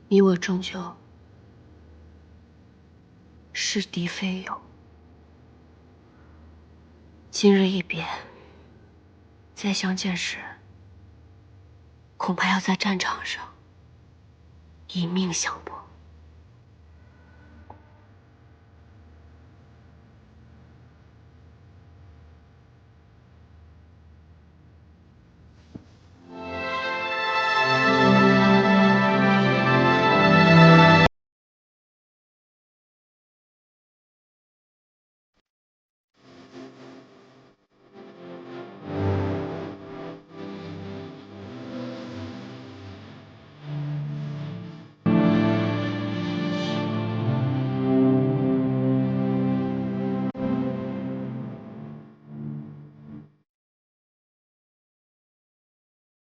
你我终究是敌非友。今日一别，再相见时，恐怕要在战场上以命相搏。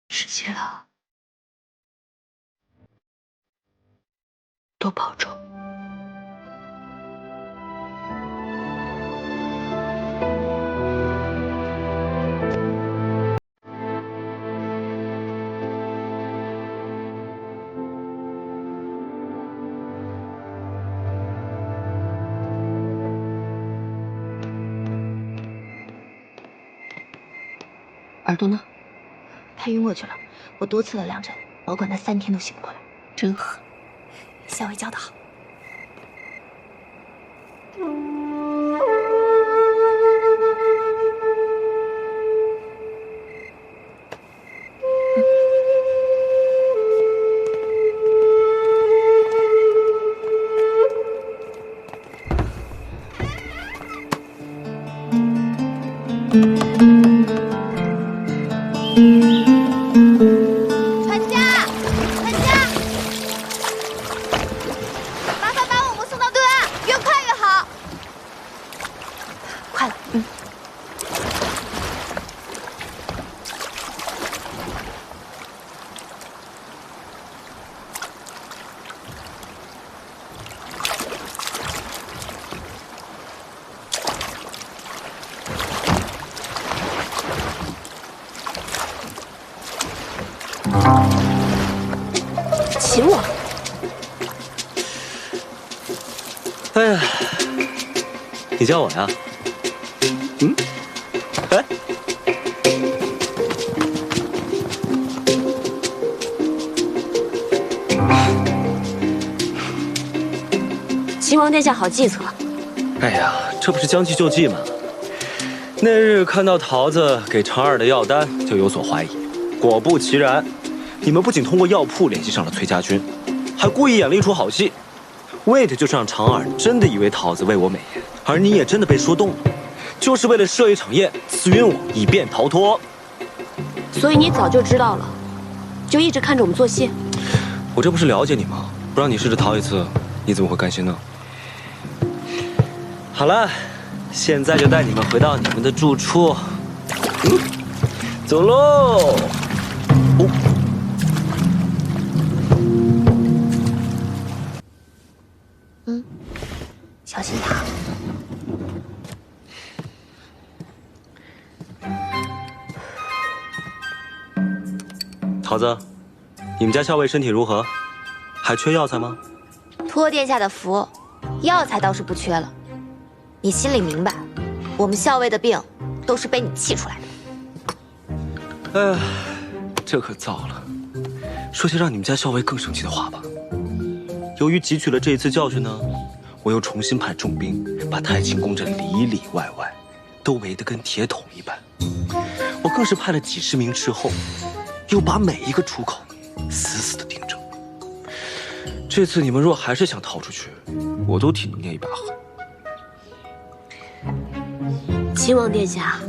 时机了，多保重。耳朵呢？他晕过去了，我多次的量诊，保管他3天都醒不过来。真狠！校尉教得好。船家，麻烦把我们送到对岸，越快越好。快了，秦王，哎呀，你叫我呀？哎，秦王殿下好计策。哎呀，这不是将计就计吗？那日看到桃子给常儿的药单，就有所怀疑。果不其然，你们不仅通过药铺联系上了崔家军，还故意演了一出好戏，为的就是让常儿真的以为桃子为我美颜，而你也真的被说动了，就是为了设一场宴，刺晕我，以便逃脱。所以你早就知道了，就一直看着我们做戏。我这不是了解你吗？不让你试着逃一次，你怎么会甘心呢？好了，现在就带你们回到你们的住处。走喽！小心他。桃子，你们家校尉身体如何？还缺药材吗？托殿下的福，药材倒是不缺了。你心里明白，我们校尉的病都是被你气出来的。哎，这可糟了。说些让你们家校尉更生气的话吧。由于汲取了这一次教训呢，我又重新派重兵把太清宫这里里外外都围得跟铁桶一般。我更是派了几十名斥候，又把每一个出口死死地盯着。这次你们若还是想逃出去，我都替你捏一把汗。秦王殿下，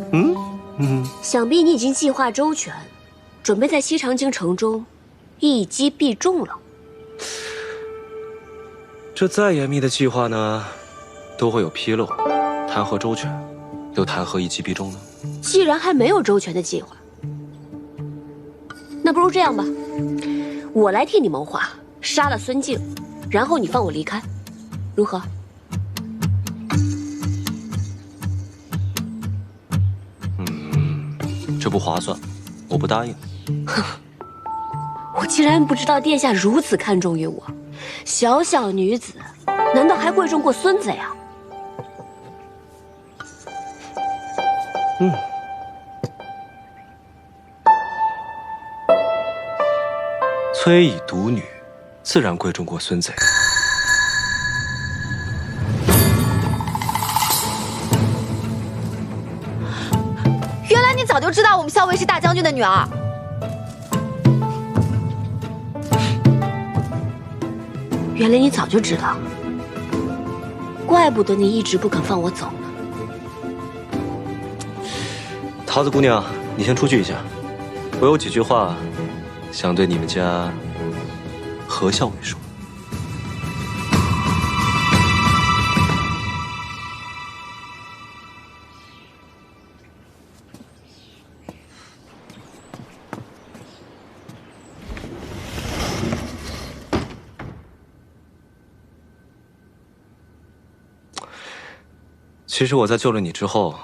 想必你已经计划周全，准备在西长京城中一击必中了。这再严密的计划呢，都会有纰漏，谈何周全，又谈何一击必中呢？既然还没有周全的计划，那不如这样吧，我来替你谋划，杀了孙敬，然后你放我离开，如何？这不划算，我不答应。我竟然不知道殿下如此看重于我，小小女子，难道还贵重过孙子呀？崔乙独女，自然贵重过孙子。原来你早就知道我们校尉是大将军的女儿。原来你早就知道，怪不得你一直不肯放我走呢。桃子姑娘，你先出去一下，我有几句话想对你们家何校尉说。其实我在救了你之后，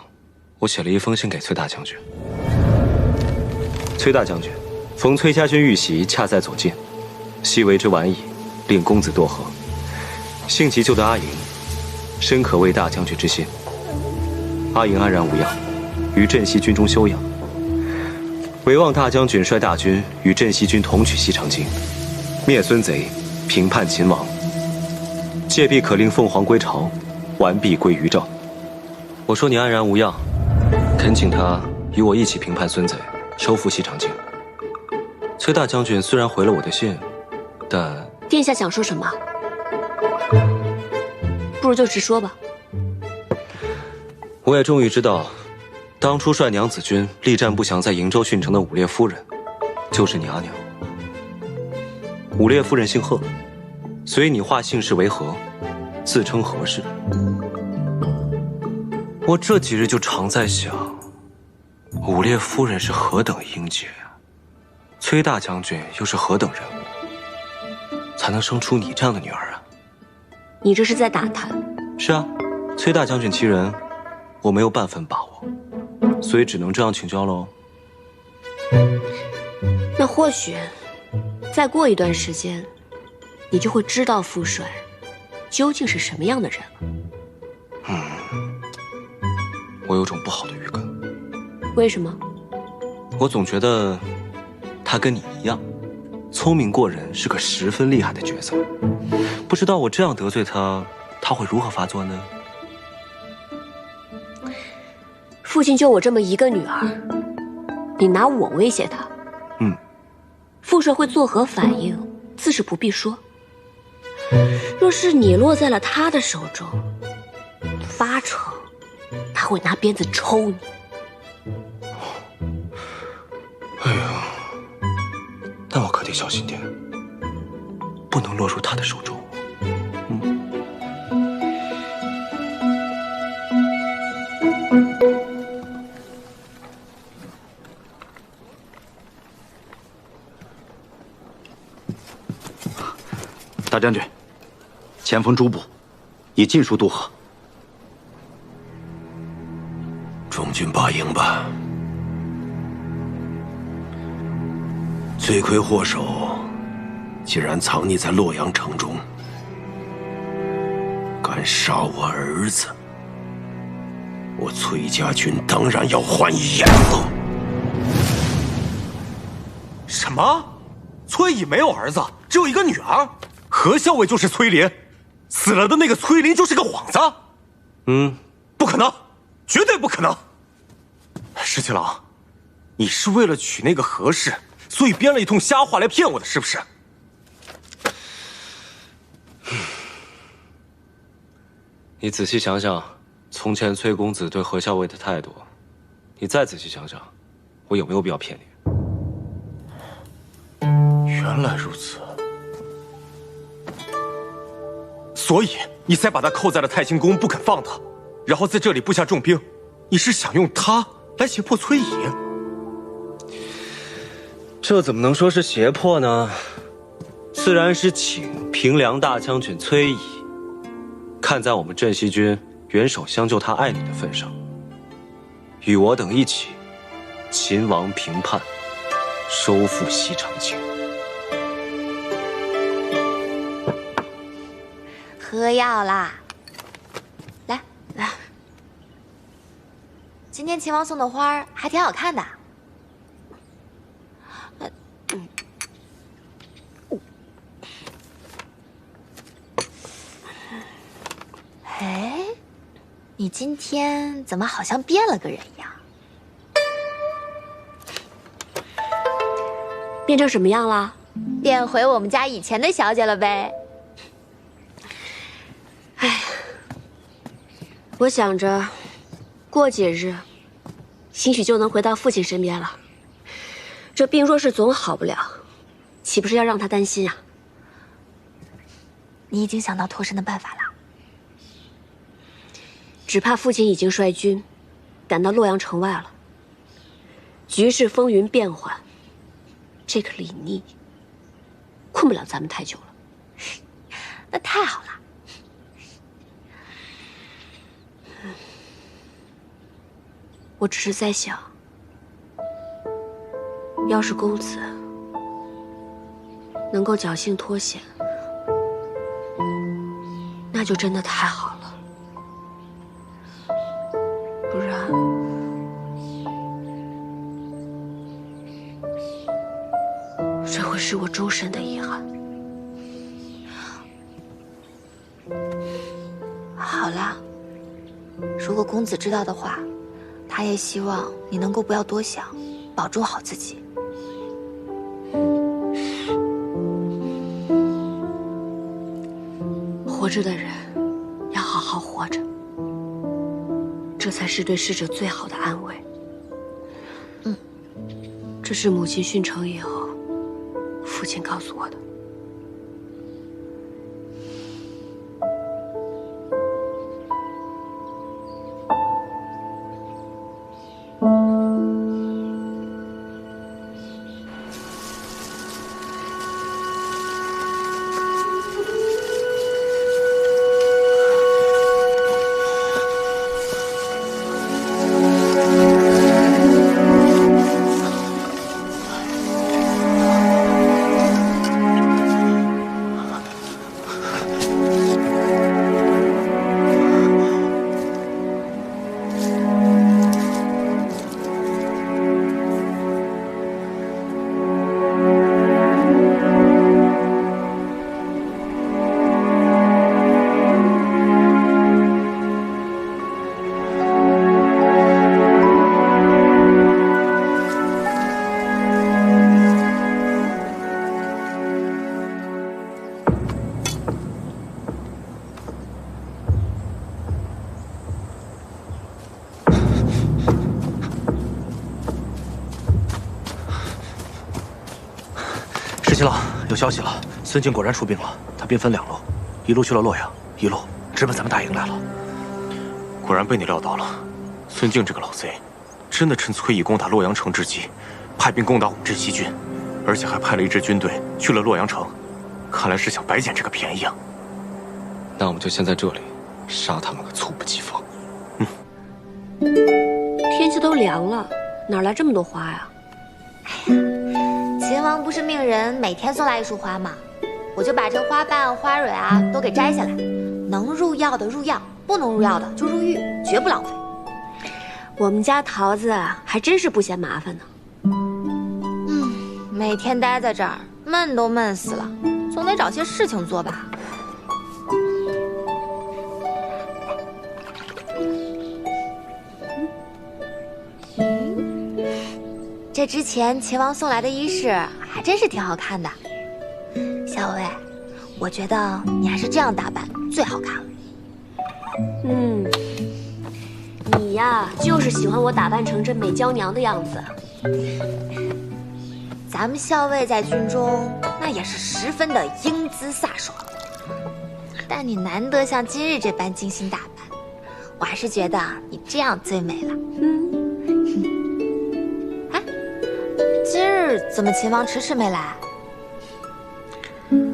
我写了一封信给崔大将军。崔大将军，逢崔家军遇袭，恰在左近，昔为之晚矣，令公子堕河。幸其救得阿莹，深可为大将军之心。阿莹安然无恙，于镇西军中休养。唯望大将军率大军与镇西军同取西长京，灭孙贼，平叛秦王。届必可令凤凰归巢，完璧归于赵。我说你安然无恙，恳请他与我一起平叛孙贼，收复西长京。崔大将军虽然回了我的信，但殿下想说什么？不如就直说吧。我也终于知道，当初率娘子军力战不降在瀛州郡城的武烈夫人，就是你阿娘。武烈夫人姓贺，随你化姓氏为何，自称何氏。我这几日就常在想，武烈夫人是何等英杰呀，崔大将军又是何等人物，才能生出你这样的女儿啊？你这是在打探？是啊，崔大将军其人，我没有半分把握，所以只能这样请教喽。那或许，再过一段时间，你就会知道傅帅究竟是什么样的人了。我有种不好的预感。为什么？我总觉得他跟你一样，聪明过人，是个十分厉害的角色。不知道我这样得罪他，他会如何发作呢？父亲就我这么一个女儿，你拿我威胁他，傅帅会作何反应，自是不必说。若是你落在了他的手中，8成他会拿鞭子抽你。哎呀，那我可得小心点，不能落入他的手中。大将军，前锋诸部已尽数渡河。中军罢营吧。罪魁祸首竟然藏匿在洛阳城中，敢杀我儿子，我崔家军当然要还以颜色。什么？崔乙没有儿子，只有一个女儿？何校尉就是崔林，死了的那个崔林就是个幌子。不可能，绝对不可能！石七郎，你是为了娶那个何氏，所以编了一通瞎话来骗我的，是不是？你仔细想想，从前崔公子对何校尉的态度，你再仔细想想，我有没有必要骗你？原来如此，所以你才把他扣在了太清宫，不肯放他，然后在这里布下重兵。你是想用他来胁迫崔乙？这怎么能说是胁迫呢？自然是请平凉大将军崔乙，看在我们镇西军元首相救他爱女的份上，与我等一起秦王平叛，收复西长京。喝药啦。来，今天秦王送的花还挺好看的。哎，你今天怎么好像变了个人一样？变成什么样了？变回我们家以前的小姐了呗。哎，我想着，过几日，兴许就能回到父亲身边了。这病若是总好不了，岂不是要让他担心啊？你已经想到脱身的办法了？只怕父亲已经率军赶到洛阳城外了。局势风云变幻，这个李逆困不了咱们太久了。那太好了。我只是在想，要是公子能够侥幸脱险，那就真的太好了。不然，这会是我终身的遗憾。好了，如果公子知道的话，他也希望你能够不要多想，保重好自己。活着的人要好好活着，这才是对逝者最好的安慰。这是母亲殉城以后，父亲告诉我的。石七郎，有消息了，孙敬果然出兵了。他兵分2路，一路去了洛阳，一路直奔咱们大营来了。果然被你料到了，孙敬这个老贼，真的趁崔乙攻打洛阳城之机，派兵攻打我们镇西军，而且还派了一支军队去了洛阳城，看来是想白捡这个便宜啊。那我们就先在这里杀他们个猝不及防。天气都凉了，哪来这么多花呀？秦王不是命人每天送来1束花吗？我就把这花瓣、花蕊啊都给摘下来，能入药的入药，不能入药的就入狱，绝不浪费。我们家桃子还真是不嫌麻烦呢。每天待在这儿，闷都闷死了，总得找些事情做吧。这之前秦王送来的衣饰还真是挺好看的。小薇，我觉得你还是这样打扮最好看了。你呀，就是喜欢我打扮成这美娇娘的样子。咱们校尉在军中那也是十分的英姿飒爽，但你难得像今日这般精心打扮，我还是觉得你这样最美了。哎，今日怎么秦王迟迟没来？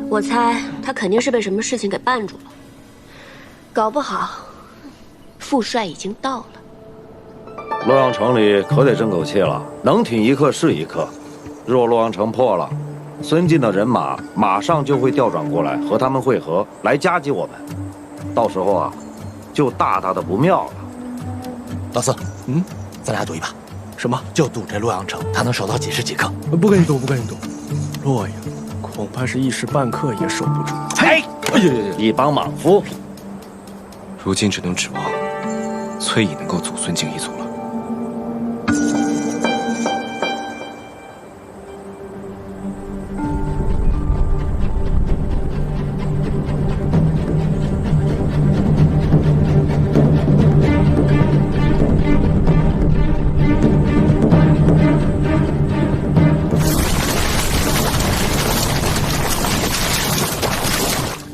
我猜他肯定是被什么事情给绊住了，搞不好副帅已经到了。洛阳城里可得争口气了，能挺一刻是一刻。若洛阳城破了，孙晋的人马马上就会调转过来和他们会合，来夹击我们。到时候啊，就大大的不妙了。老四，咱俩赌一把，什么？就赌这洛阳城他能守到几时几刻？不跟你赌，不跟你赌。洛阳恐怕是一时半刻也守不住。嘿，一帮莽夫！如今只能指望崔乙能够阻孙敬一族了。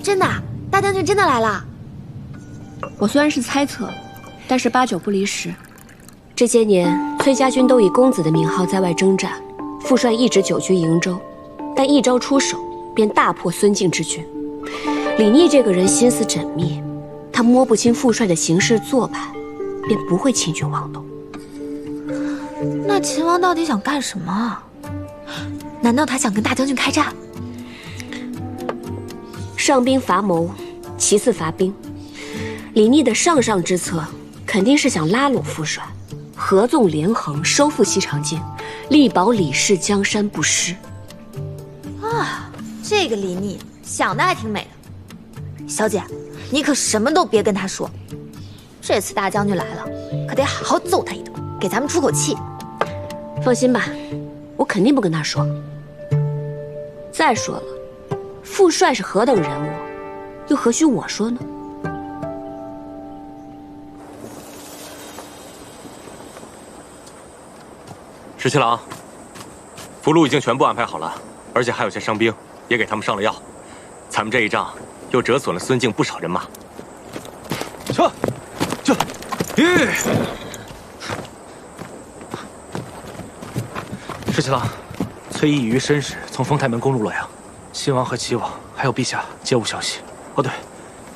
真的，大将军真的来了。我虽然是猜测，但是8、9不离十。这些年，崔家军都以公子的名号在外征战，父帅一直久居瀛州，但一招出手便大破孙敬之军。李逆这个人心思缜密，他摸不清父帅的行事做派，便不会轻举妄动。那秦王到底想干什么啊？难道他想跟大将军开战？上兵伐谋，其次伐兵。李逆的上之策肯定是想拉拢父帅，合纵连横，收复西长郡，力保李氏江山不失。啊，这个李逆想的还挺美的。小姐，你可什么都别跟他说。这次大将军来了，可得好好揍他一顿，给咱们出口气。放心吧，我肯定不跟他说。再说了，父帅是何等人物，又何须我说呢？十七郎，俘虏已经全部安排好了，而且还有些伤兵，也给他们上了药。咱们这一仗又折损了孙敬不少人马。撤！十七郎，崔义于申时从丰台门攻入洛阳，新王和齐王还有陛下皆无消息。哦对，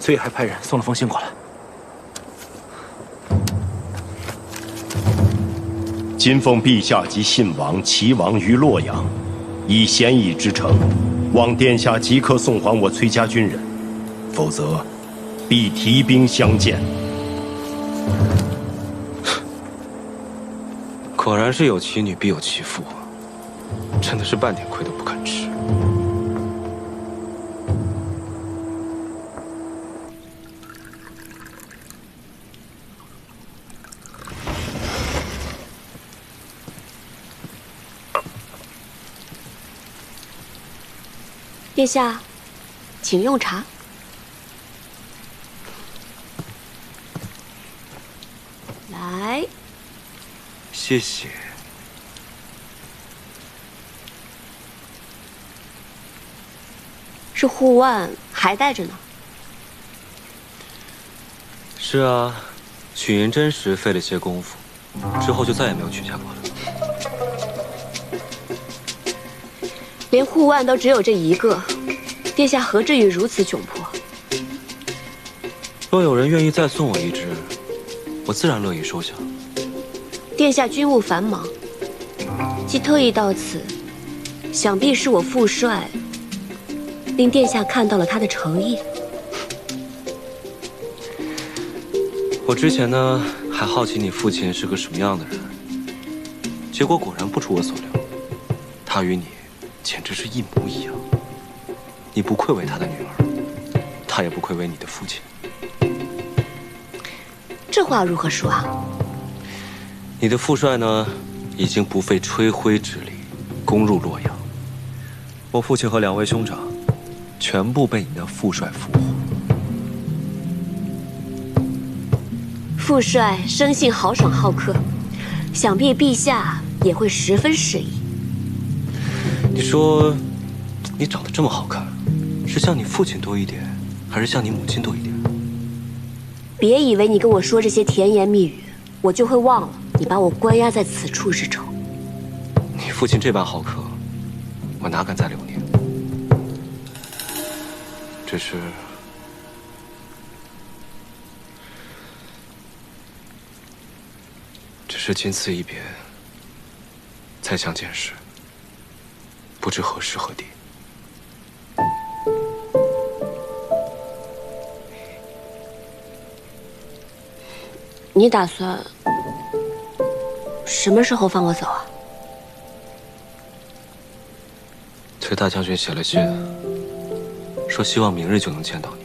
崔义还派人送了封信过来。今奉陛下及信王、齐王于洛阳，以咸邑之城，望殿下即刻送还我崔家军人，否则必提兵相见。果然是有其女必有其父，真的是半点亏都不肯吃。殿下，请用茶。来，谢谢。这护腕还带着呢。是啊，取银针时费了些功夫，之后就再也没有取下过了。连护腕都只有这一个，殿下何至于如此窘迫？若有人愿意再送我一只，我自然乐意收下。殿下军务繁忙，既特意到此，想必是我父帅令殿下看到了他的诚意。我之前呢，还好奇你父亲是个什么样的人，结果果然不出我所料，他与你简直是一模一样。你不愧为他的女儿，他也不愧为你的父亲。这话如何说啊？你的父帅呢，已经不费吹灰之力攻入洛阳，我父亲和2位兄长全部被你的父帅俘获。父帅生性豪爽好客，想必陛下也会十分适宜。你说，你长得这么好看，是像你父亲多一点，还是像你母亲多一点？别以为你跟我说这些甜言蜜语，我就会忘了你把我关押在此处之仇。你父亲这般好客，我哪敢再留念？只是仅此一别，再相见时，不知何时何地。你打算什么时候放我走啊？崔大将军写了信，说希望明日就能见到你，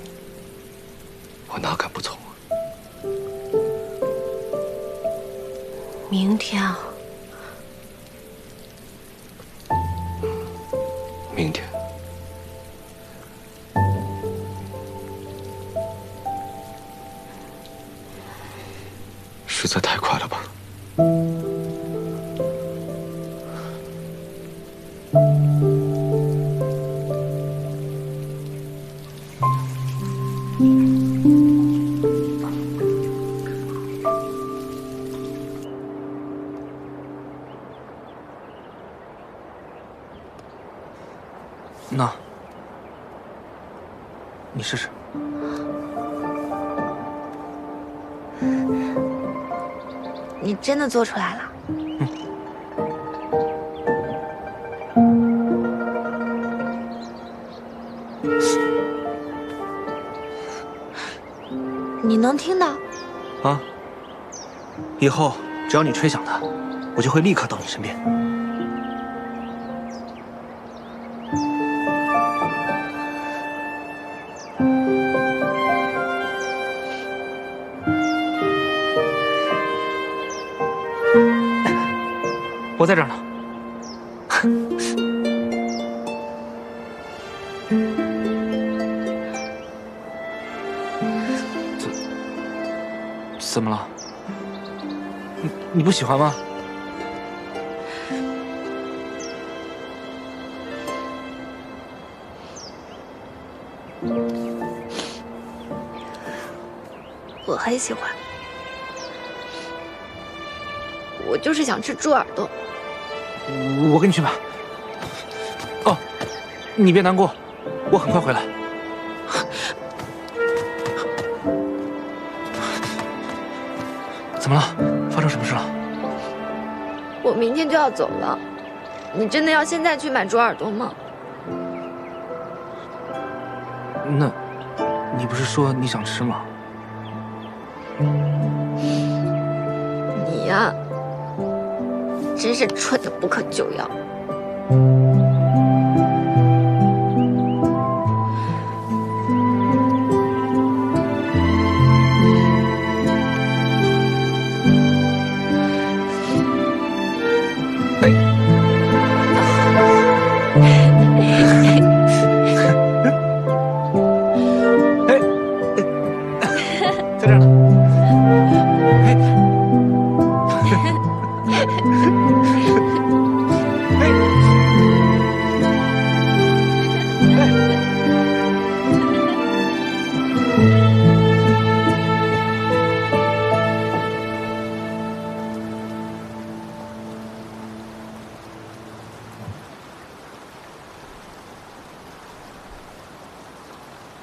我哪敢不从啊？明天啊？明天。实在太快了吧？那，你试试。你真的做出来了？你能听到？啊！以后只要你吹响它，我就会立刻到你身边。我在这儿呢。怎么了？你不喜欢吗？我很喜欢，我就是想吃猪耳朵。我跟你去买。哦，你别难过，我很快回来。怎么了？发生什么事了？我明天就要走了，你真的要现在去买猪耳朵吗？那，你不是说你想吃吗？你呀，真是蠢得不可救药。在这儿呢。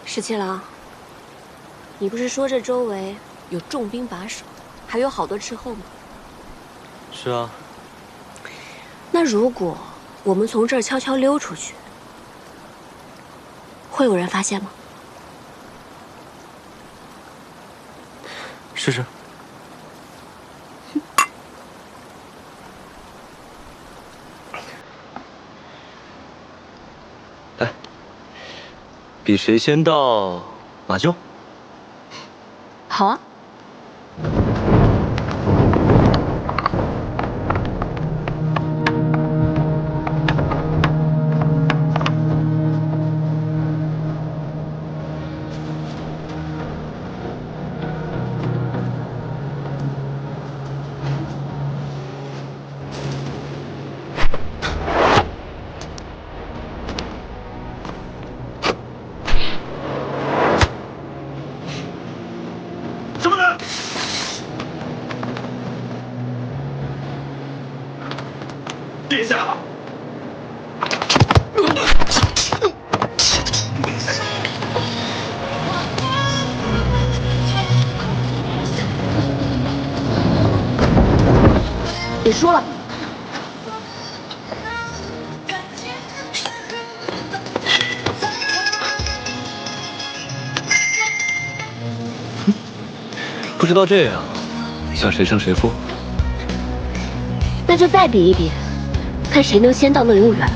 十七郎，你不是说这周围有重兵把守，还有好多斥候吗？是啊。那如果我们从这儿悄悄溜出去，会有人发现吗？试试。来，比谁先到马厩。好啊。殿下，别说了，不知道这样，想谁胜谁负？那就再比一比，看谁能先到乐游园。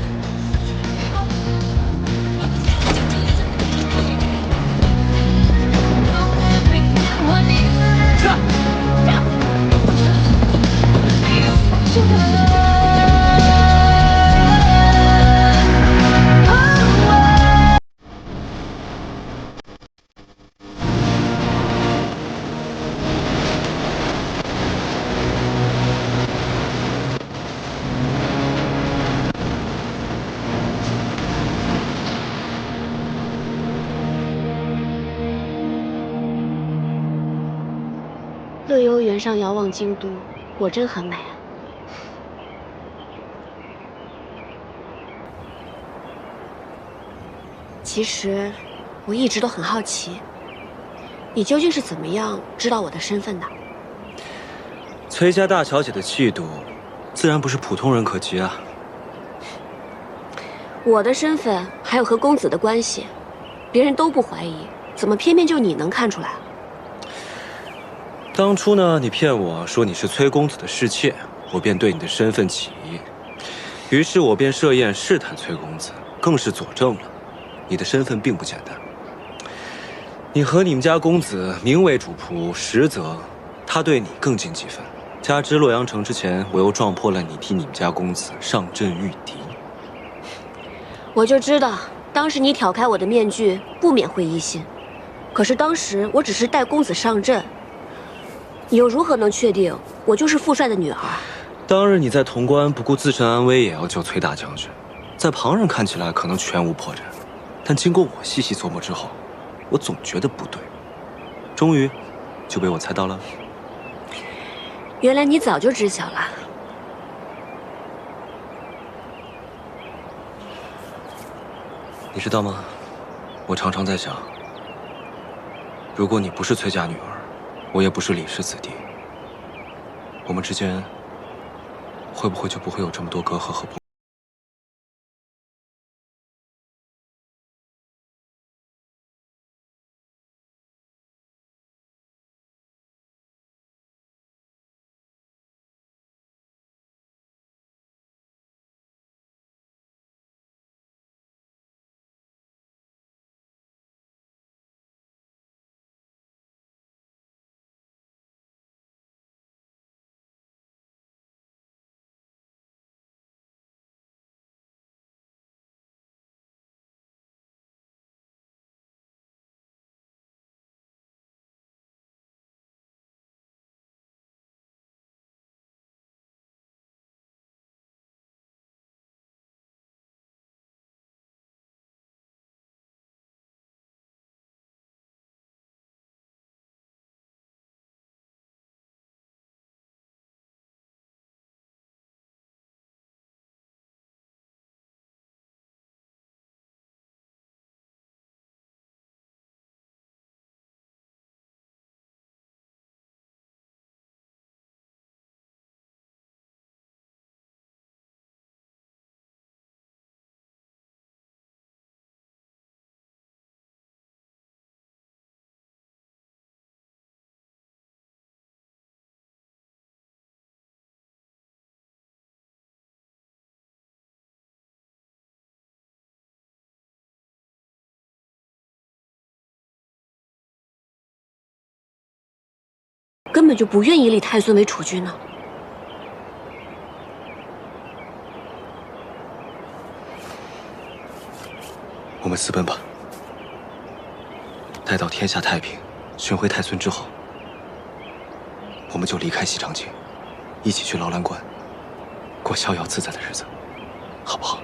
乐游原上遥望京都，果真很美。其实，我一直都很好奇，你究竟是怎么样知道我的身份的？崔家大小姐的气度，自然不是普通人可及啊。我的身份还有和公子的关系，别人都不怀疑，怎么偏偏就你能看出来？当初呢，你骗我说你是崔公子的侍妾，我便对你的身份起疑，于是我便设宴试探崔公子，更是佐证了你的身份并不简单。你和你们家公子名为主仆，实则他对你更尽几分。加之洛阳城之前，我又撞破了你替你们家公子上阵御敌，我就知道当时你挑开我的面具，不免会疑心。可是当时我只是带公子上阵。你又如何能确定我就是父帅的女儿？当日你在潼关不顾自身安危也要救崔大将军，在旁人看起来可能全无破绽，但经过我细细琢磨之后，我总觉得不对，终于就被我猜到了。原来你早就知晓了。你知道吗？我常常在想，如果你不是崔家女儿，我也不是李氏子弟，我们之间会不会就不会有这么多隔阂和不？根本就不愿意立太孙为储君呢。我们私奔吧。待到天下太平，寻回太孙之后，我们就离开西长京，一起去劳兰观，过逍遥自在的日子，好不好？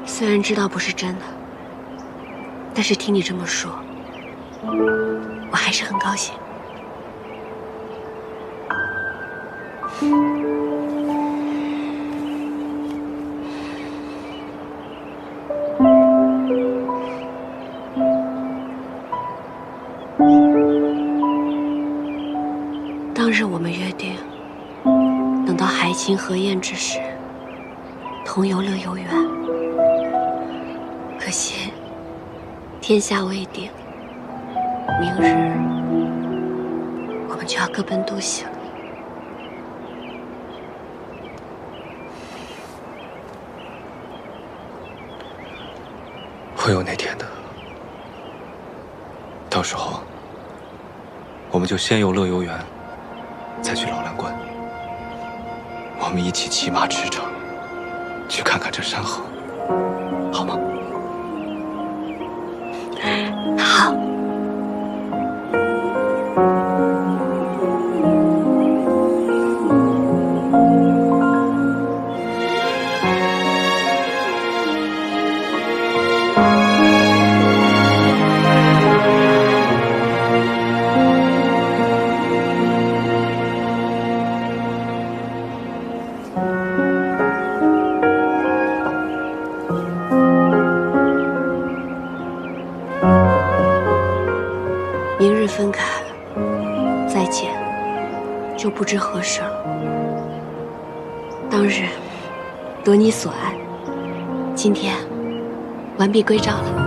虽然知道不是真的，但是听你这么说，我还是很高兴。当日我们约定，等到海清河晏之时，同游乐游园。可惜天下未定，明日我们就要各奔东西了。会有那天的，到时候我们就先游乐游园，再去老兰观。我们一起骑马驰骋，去看看这山河，好吗？好。明日分开，再见，就不知何时了。当日得你所爱，今天完璧归赵了。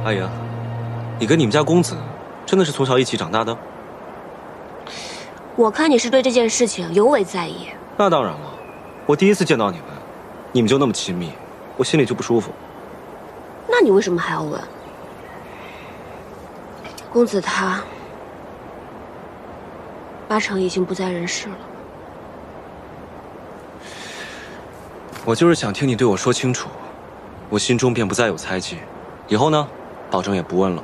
阿莹，你跟你们家公子真的是从小一起长大的？我看你是对这件事情尤为在意。那当然了，我第一次见到你们，你们就那么亲密，我心里就不舒服。那你为什么还要问？公子他八成已经不在人世了。我就是想听你对我说清楚，我心中便不再有猜忌。以后呢，保证也不问了。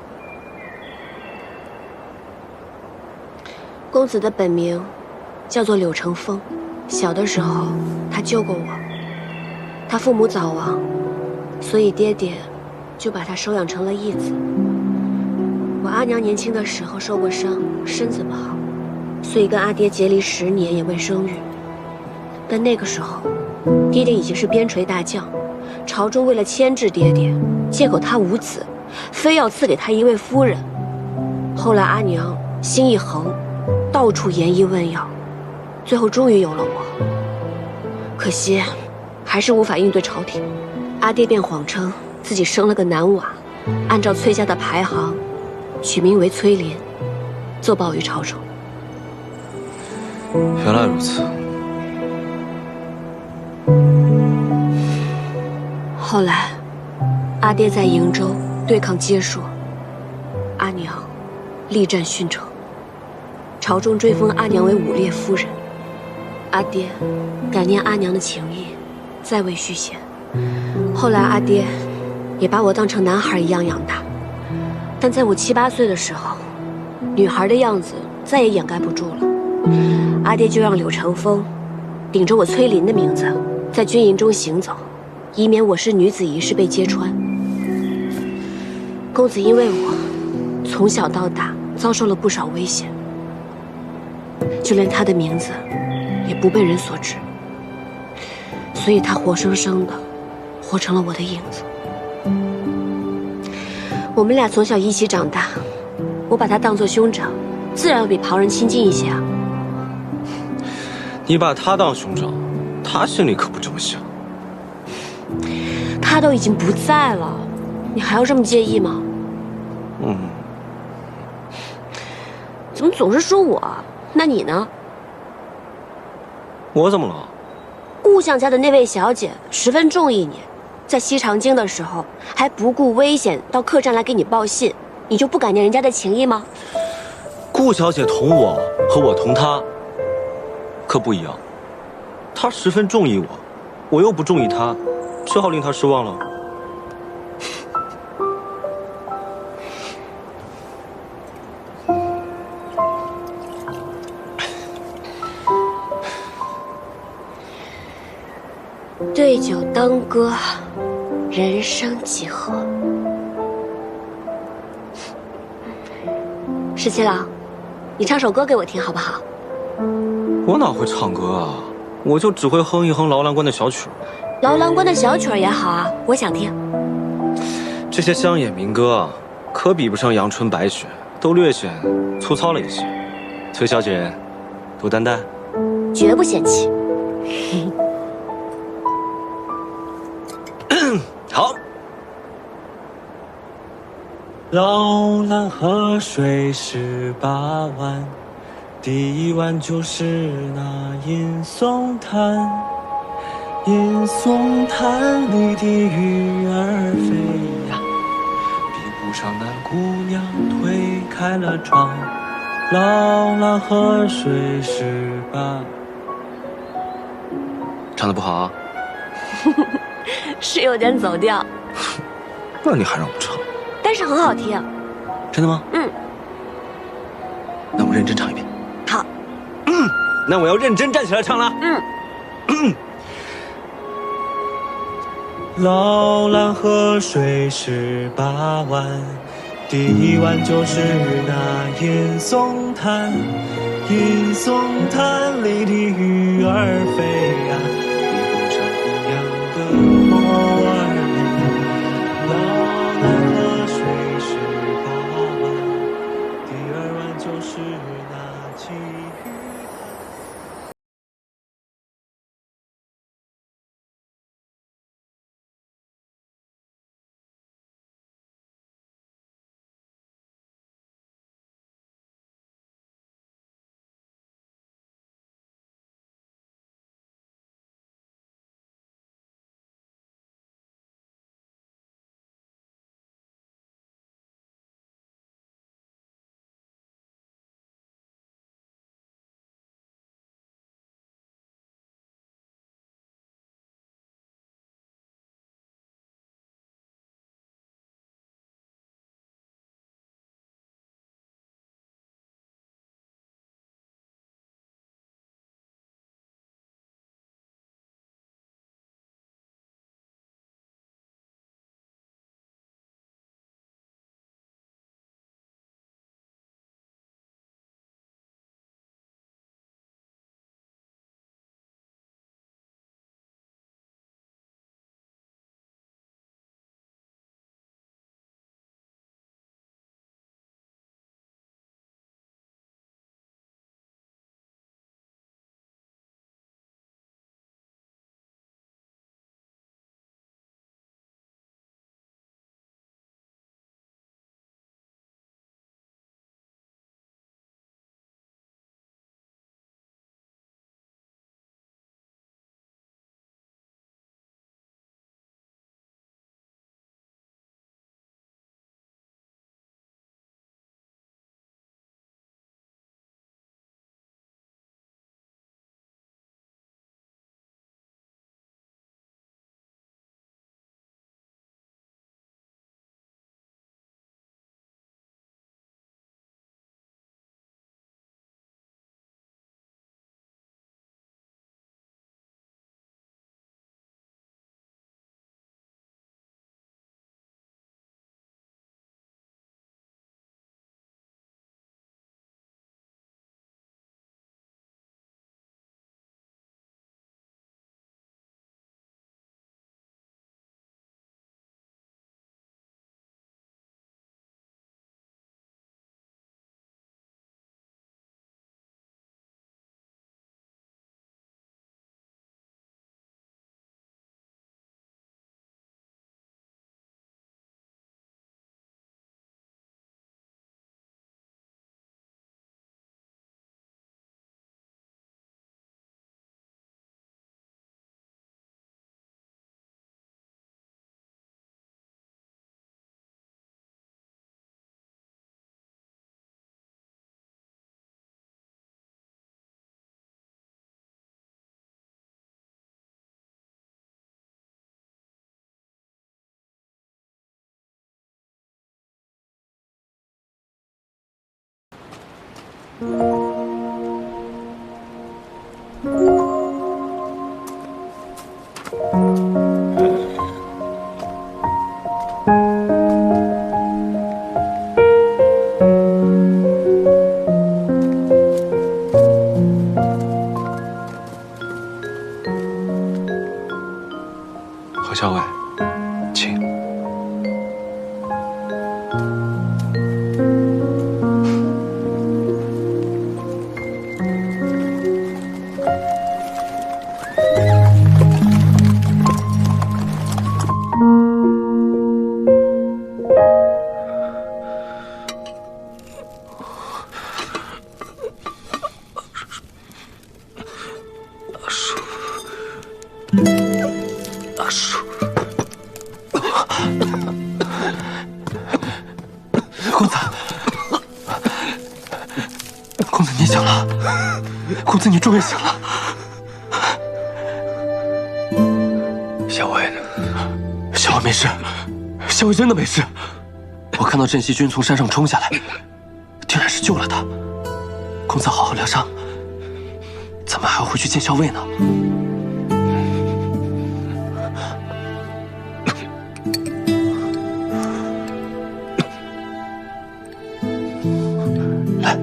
公子的本名叫做柳成风，小的时候他救过我。他父母早亡，所以爹爹就把他收养成了义子。我阿娘年轻的时候受过伤，身子不好，所以跟阿爹结离10年也未生育。但那个时候，爹爹已经是边陲大将，朝中为了牵制爹爹，借口他无子，非要赐给他一位夫人。后来阿娘心一横，到处研医问药，最后终于有了我。可惜还是无法应对朝廷，阿爹便谎称自己生了个男娃，按照崔家的排行取名为崔林，奏报于朝中。原来如此。后来阿爹在瀛州对抗接硕，阿娘力战殉城，朝中追封阿娘为武烈夫人。阿爹感念阿娘的情谊，再未续弦。后来阿爹也把我当成男孩一样养大，但在我7、8岁的时候，女孩的样子再也掩盖不住了。阿爹就让柳成风顶着我崔林的名字在军营中行走，以免我是女子一事被揭穿。公子因为我从小到大遭受了不少危险，就连他的名字也不被人所知，所以他活生生的活成了我的影子。我们俩从小一起长大，我把他当作兄长，自然要比旁人亲近一些啊。你把他当兄长，他心里可不这么想。他都已经不在了，你还要这么介意吗？怎么总是说我？那你呢？我怎么了？顾相家的那位小姐十分中意你，在西长京的时候还不顾危险到客栈来给你报信，你就不感念人家的情谊吗？顾小姐同我和我同她可不一样。他十分中意我，我又不中意他，只好令他失望了。对酒当歌，人生几何？十七郎，你唱首歌给我听好不好？我哪会唱歌啊？我就只会哼一哼劳兰关的小曲儿。劳兰关的小曲儿也好啊，我想听。这些乡野民歌啊，可比不上阳春白雪，都略显粗糙了一些。崔小姐，多担待。绝不嫌弃。好。劳兰河水18弯，第一弯就是那银松滩。银松滩里的鱼儿飞呀，比不上那姑娘推开了窗。劳兰河水18。唱得不好啊？是有点走调，那你还让我唱？但是很好听。真的吗？嗯。那我认真唱一遍。好。那我要认真站起来唱了。劳兰河水18弯，第一弯就是那银松滩。银松滩里的鱼儿飞呀，比不上姑娘的眸儿里。劳兰河水18弯，第二弯就是那鲫鱼。何校尉，请。公子，公子你醒了，公子你终于醒了。校尉呢？校尉没事，校尉真的没事。我看到镇西军从山上冲下来，定然是救了他。公子好好疗伤，咱们还要回去见校尉呢。来，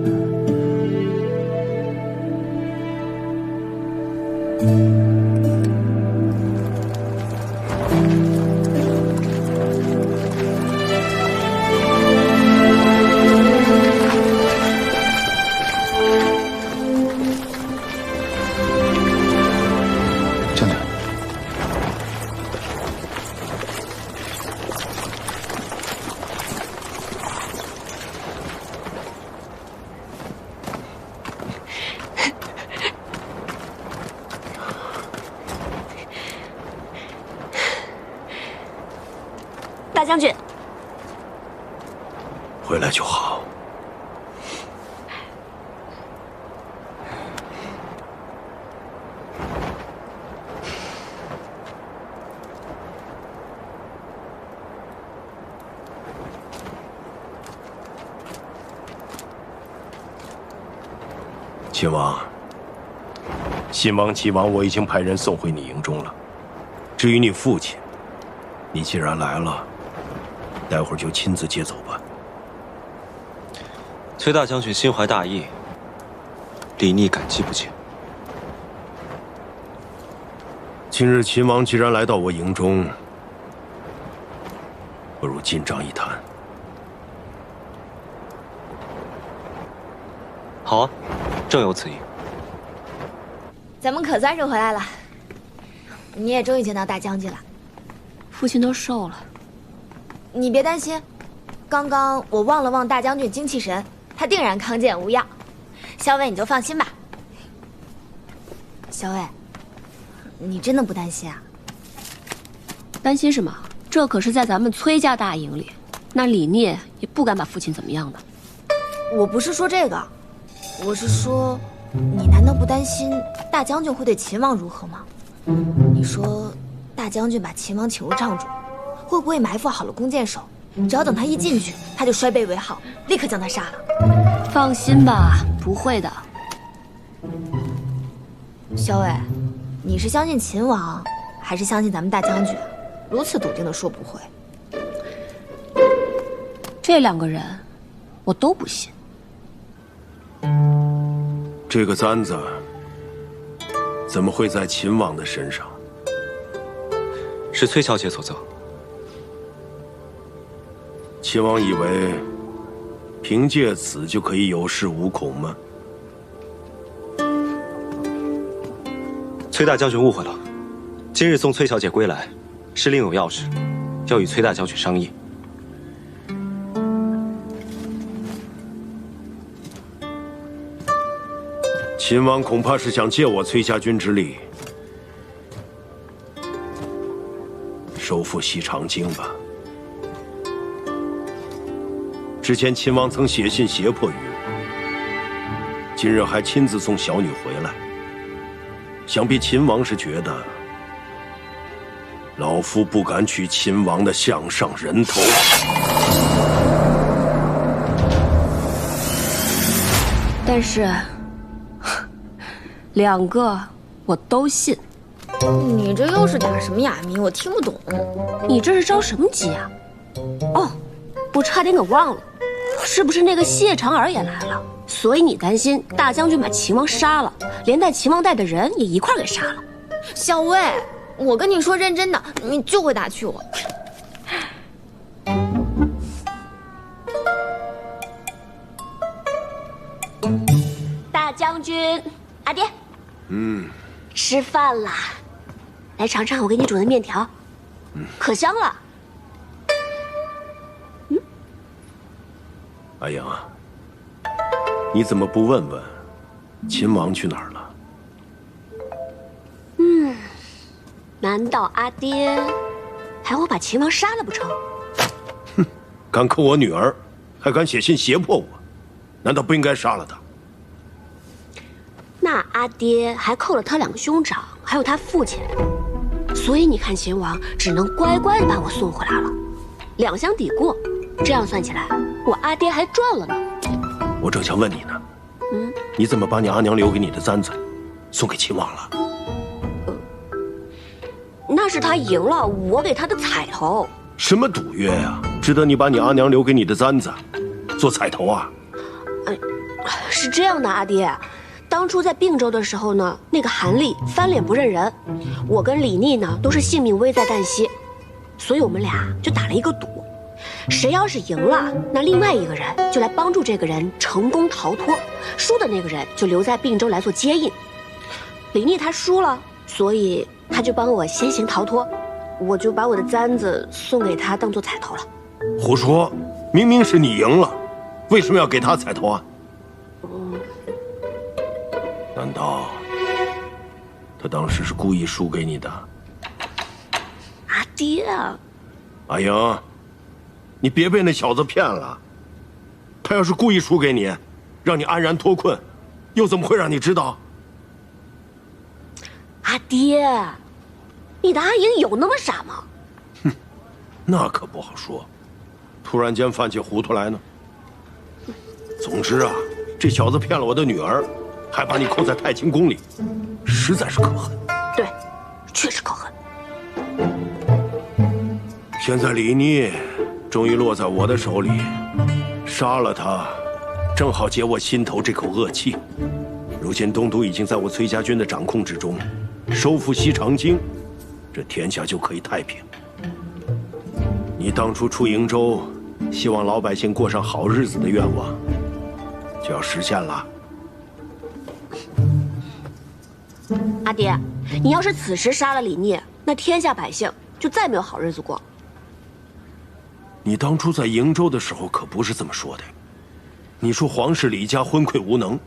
将军，大将军，回来就好。秦王，信王、齐王，我已经派人送回你营中了。至于你父亲，你既然来了，待会儿就亲自接走吧。崔大将军心怀大义，李逆感激不尽。今日秦王既然来到我营中，不如进帐一谈。好啊，正有此意。咱们可算是回来了，你也终于见到大将军了。父亲都瘦了，你别担心，刚刚我望了望大将军精气神，他定然康健无恙。校尉你就放心吧。校尉，你真的不担心啊？担心什么？这可是在咱们崔家大营里，那李聂也不敢把父亲怎么样的。我不是说这个，我是说，你难道不担心大将军会对秦王如何吗？你说，大将军把秦王请入帐中，会不会埋伏好了弓箭手？只要等他一进去，他就摔背为号，立刻将他杀了。放心吧，不会的。萧伟，你是相信秦王，还是相信咱们大将军？如此笃定的说不会，这两个人，我都不信。这个簪子怎么会在秦王的身上？是崔小姐所赠。秦王以为凭借此就可以有恃无恐吗？崔大将军误会了，今日送崔小姐归来，是另有要事，要与崔大将军商议。秦王恐怕是想借我崔家军之力，收复西长京吧。之前秦王曾写信胁迫于我，今日还亲自送小女回来，想必秦王是觉得老夫不敢取秦王的项上人头。但是2个我都信。你这又是打什么哑谜？我听不懂。你这是着什么急啊？哦，我差点给忘了，是不是那个谢长儿也来了？所以你担心大将军把秦王杀了，连带秦王带的人也一块给杀了。小薇，我跟你说认真的，你就会打趣我。大将军，阿爹，吃饭啦，来尝尝我给你煮的面条，可香了。阿阳啊，你怎么不问问秦王去哪儿了？难道阿爹还会把秦王杀了不成？哼，敢扣我女儿，还敢写信胁迫我，难道不应该杀了他？那阿爹还扣了他2个兄长，还有他父亲，所以你看秦王只能乖乖的把我送回来了，2相抵过，这样算起来，我阿爹还赚了呢。我正想问你呢，你怎么把你阿娘留给你的簪子送给秦王了？那是他赢了，我给他的彩头。什么赌约呀？值得你把你阿娘留给你的簪子做彩头啊？是这样的，阿爹，当初在并州的时候呢，那个韩立翻脸不认人，我跟李逆呢都是性命危在旦夕，所以我们俩就打了一个赌，谁要是赢了，那另外一个人就来帮助这个人成功逃脱，输的那个人就留在并州来做接应。李逆他输了，所以他就帮我先行逃脱，我就把我的簪子送给他当做彩头了。胡说，明明是你赢了，为什么要给他彩头啊？难道他当时是故意输给你的？阿爹啊！阿英，你别被那小子骗了。他要是故意输给你，让你安然脱困，又怎么会让你知道？阿爹，你的阿英有那么傻吗？哼，那可不好说，突然间犯起糊涂来呢。总之啊，这小子骗了我的女儿，还把你扣在太清宫里，实在是可恨。对，确实可恨。现在李逆终于落在我的手里，杀了他，正好解我心头这口恶气。如今东都已经在我崔家军的掌控之中，收复西长京，这天下就可以太平。你当初出瀛州，希望老百姓过上好日子的愿望，就要实现了。阿爹，你要是此时杀了李逆，那天下百姓就再没有好日子过。你当初在瀛州的时候可不是这么说的，你说皇室李家昏聩无能，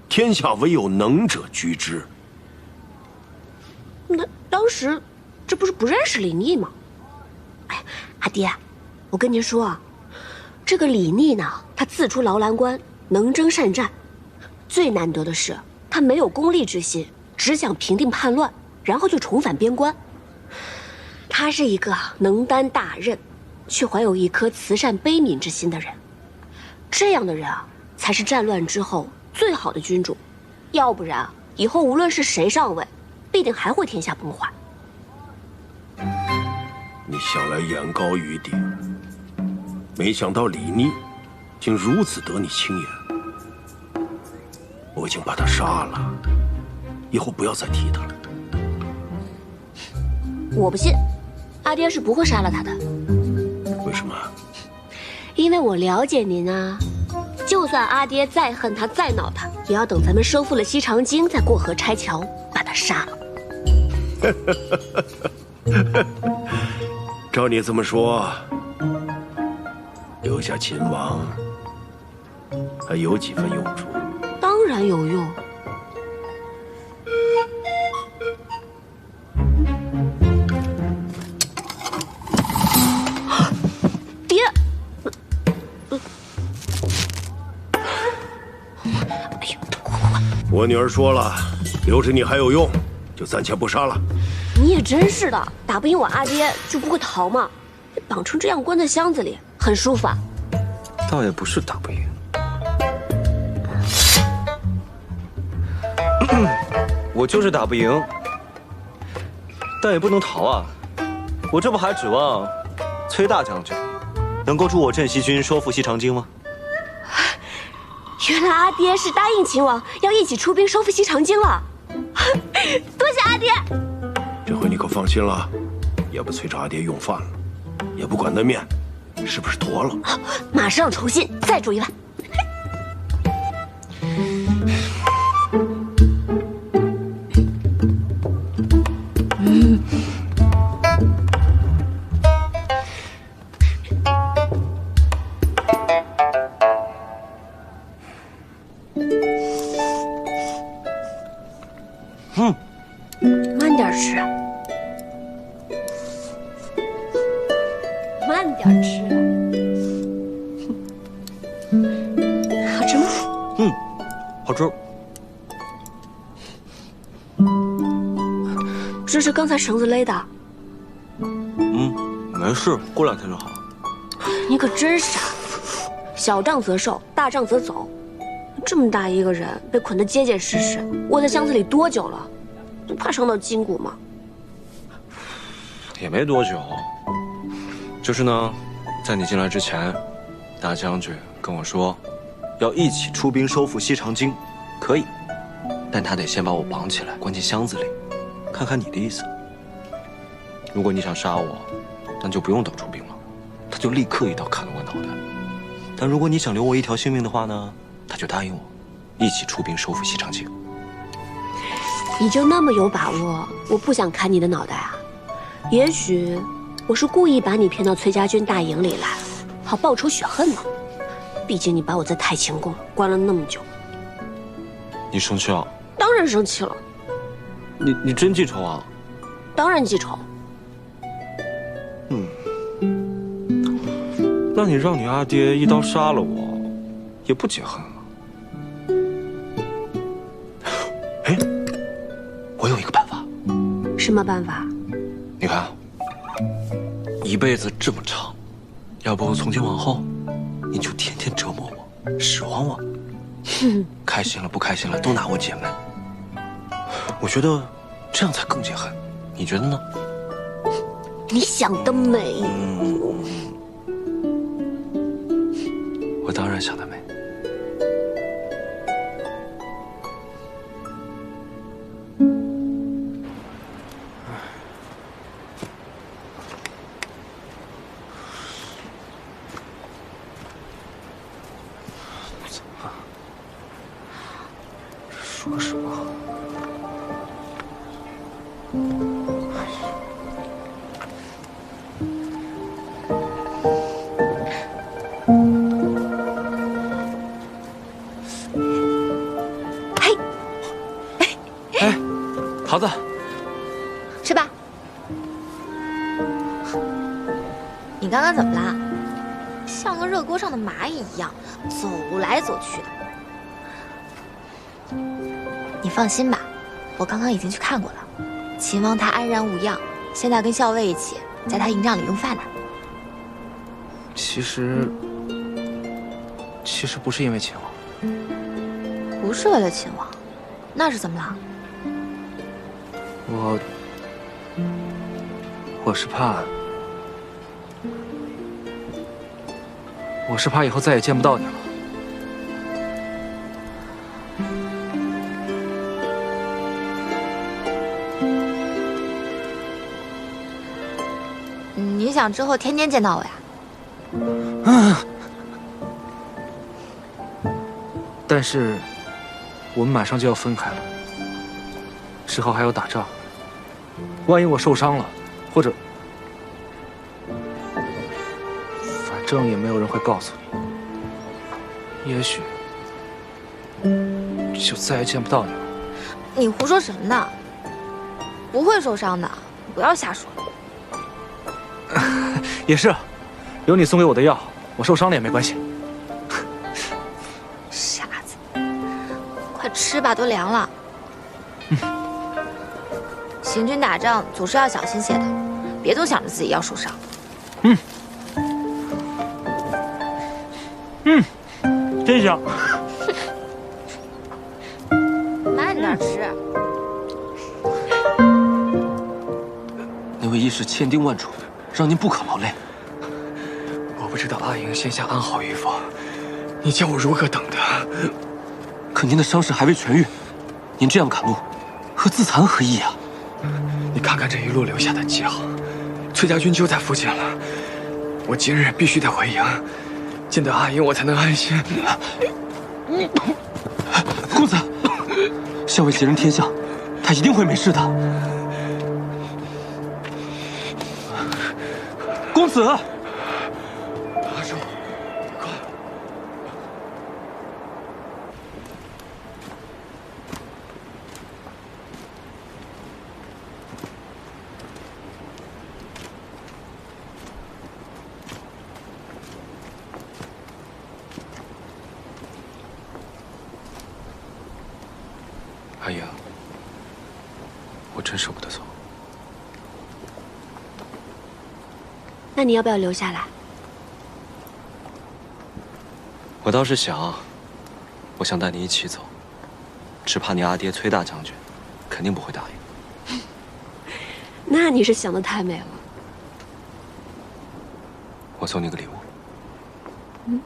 天下唯有能者居之。那当时这不是不认识李逆吗？哎，阿爹，我跟您说啊，这个李逆呢，他自出劳兰关，能征善战，最难得的是他没有功利之心，只想平定叛乱，然后就重返边关。他是一个能担大任，却怀有一颗慈善悲悯之心的人。这样的人啊，才是战乱之后最好的君主，要不然以后无论是谁上位，必定还会天下崩坏。你向来眼高于顶，没想到李逆竟如此得你青眼。我已经把他杀了，以后不要再提他了。我不信，阿爹是不会杀了他的。为什么？因为我了解您啊，就算阿爹再恨他再恼他，也要等咱们收复了西长京，再过河拆桥，把他杀了。照你这么说，留下秦王还有几分用处？当然有用。爹，哎呦，快！我女儿说了，留着你还有用，就暂且不杀了。你也真是的，打不赢我阿爹就不会逃嘛。绑成这样关在箱子里，很舒服啊。倒也不是打不赢，我就是打不赢，但也不能逃啊！我这不还指望崔大将军能够助我镇西军收复西长京吗？原来阿爹是答应秦王要一起出兵收复西长京了，多谢阿爹。这回你可放心了，也不催着阿爹用饭了，也不管那面是不是坨了。马上重新再煮一碗。慢点吃，慢点吃。好吃吗？好吃。这是刚才绳子勒的。没事，过2天就好。你可真傻，小仗则受，大仗则走。这么大一个人被捆得结结实实，窝在箱子里多久了？不怕伤到筋骨吗？也没多久，就是呢，在你进来之前，大将军跟我说，要一起出兵收复西长京，可以，但他得先把我绑起来，关进箱子里，看看你的意思。如果你想杀我，那就不用等出兵了，他就立刻一刀砍了我脑袋。但如果你想留我一条性命的话呢，他就答应我，一起出兵收复西长京。你就那么有把握？我不想砍你的脑袋啊！也许我是故意把你骗到崔家军大营里来，好报仇雪恨呢。毕竟你把我在太清宫关了那么久。你生气了？当然生气了。你真记仇啊？当然记仇。那你让你阿爹一刀杀了我，也不解恨了。哎，我有一个办法。什么办法？你看，一辈子这么长，要不从今往后，你就天天折磨我，使唤我，开心了不开心了都拿我解闷。我觉得这样才更解恨，你觉得呢？你想得美。我当然想得美。说什么？桃子，吃吧。你刚刚怎么啦？像个热锅上的蚂蚁一样，走来走去的。你放心吧，我刚刚已经去看过了，秦王他安然无恙，现在跟校尉一起在他营帐里用饭呢。其实不是因为秦王，不是为了秦王，那是怎么了？我是怕以后再也见不到你了。你想之后天天见到我呀？但是我们马上就要分开了，之后还要打仗，万一我受伤了，或者……反正也没有人会告诉你，也许就再也见不到你了。你胡说什么呢？不会受伤的，不要瞎说。也是，有你送给我的药，我受伤了也没关系。傻子，快吃吧，都凉了。行军打仗总是要小心些的，别总想着自己要受伤。真香。慢点吃。为一事千叮万嘱，让您不可劳累。我不知道阿莹现下安好与否，你叫我如何等他？可您的伤势还未痊愈，您这样赶路，和自残何异啊？你看看这一路留下的记号，崔家军就在附近了。我今日必须得回营，见到阿莹我才能安心。公子，校尉吉人天相，他一定会没事的。公子，阿叔，快！阿莹，我真舍不得走。那你要不要留下来？我倒是想，我想带你一起走，只怕你阿爹崔大将军肯定不会答应。那你是想得太美了。我送你个礼物。嗯。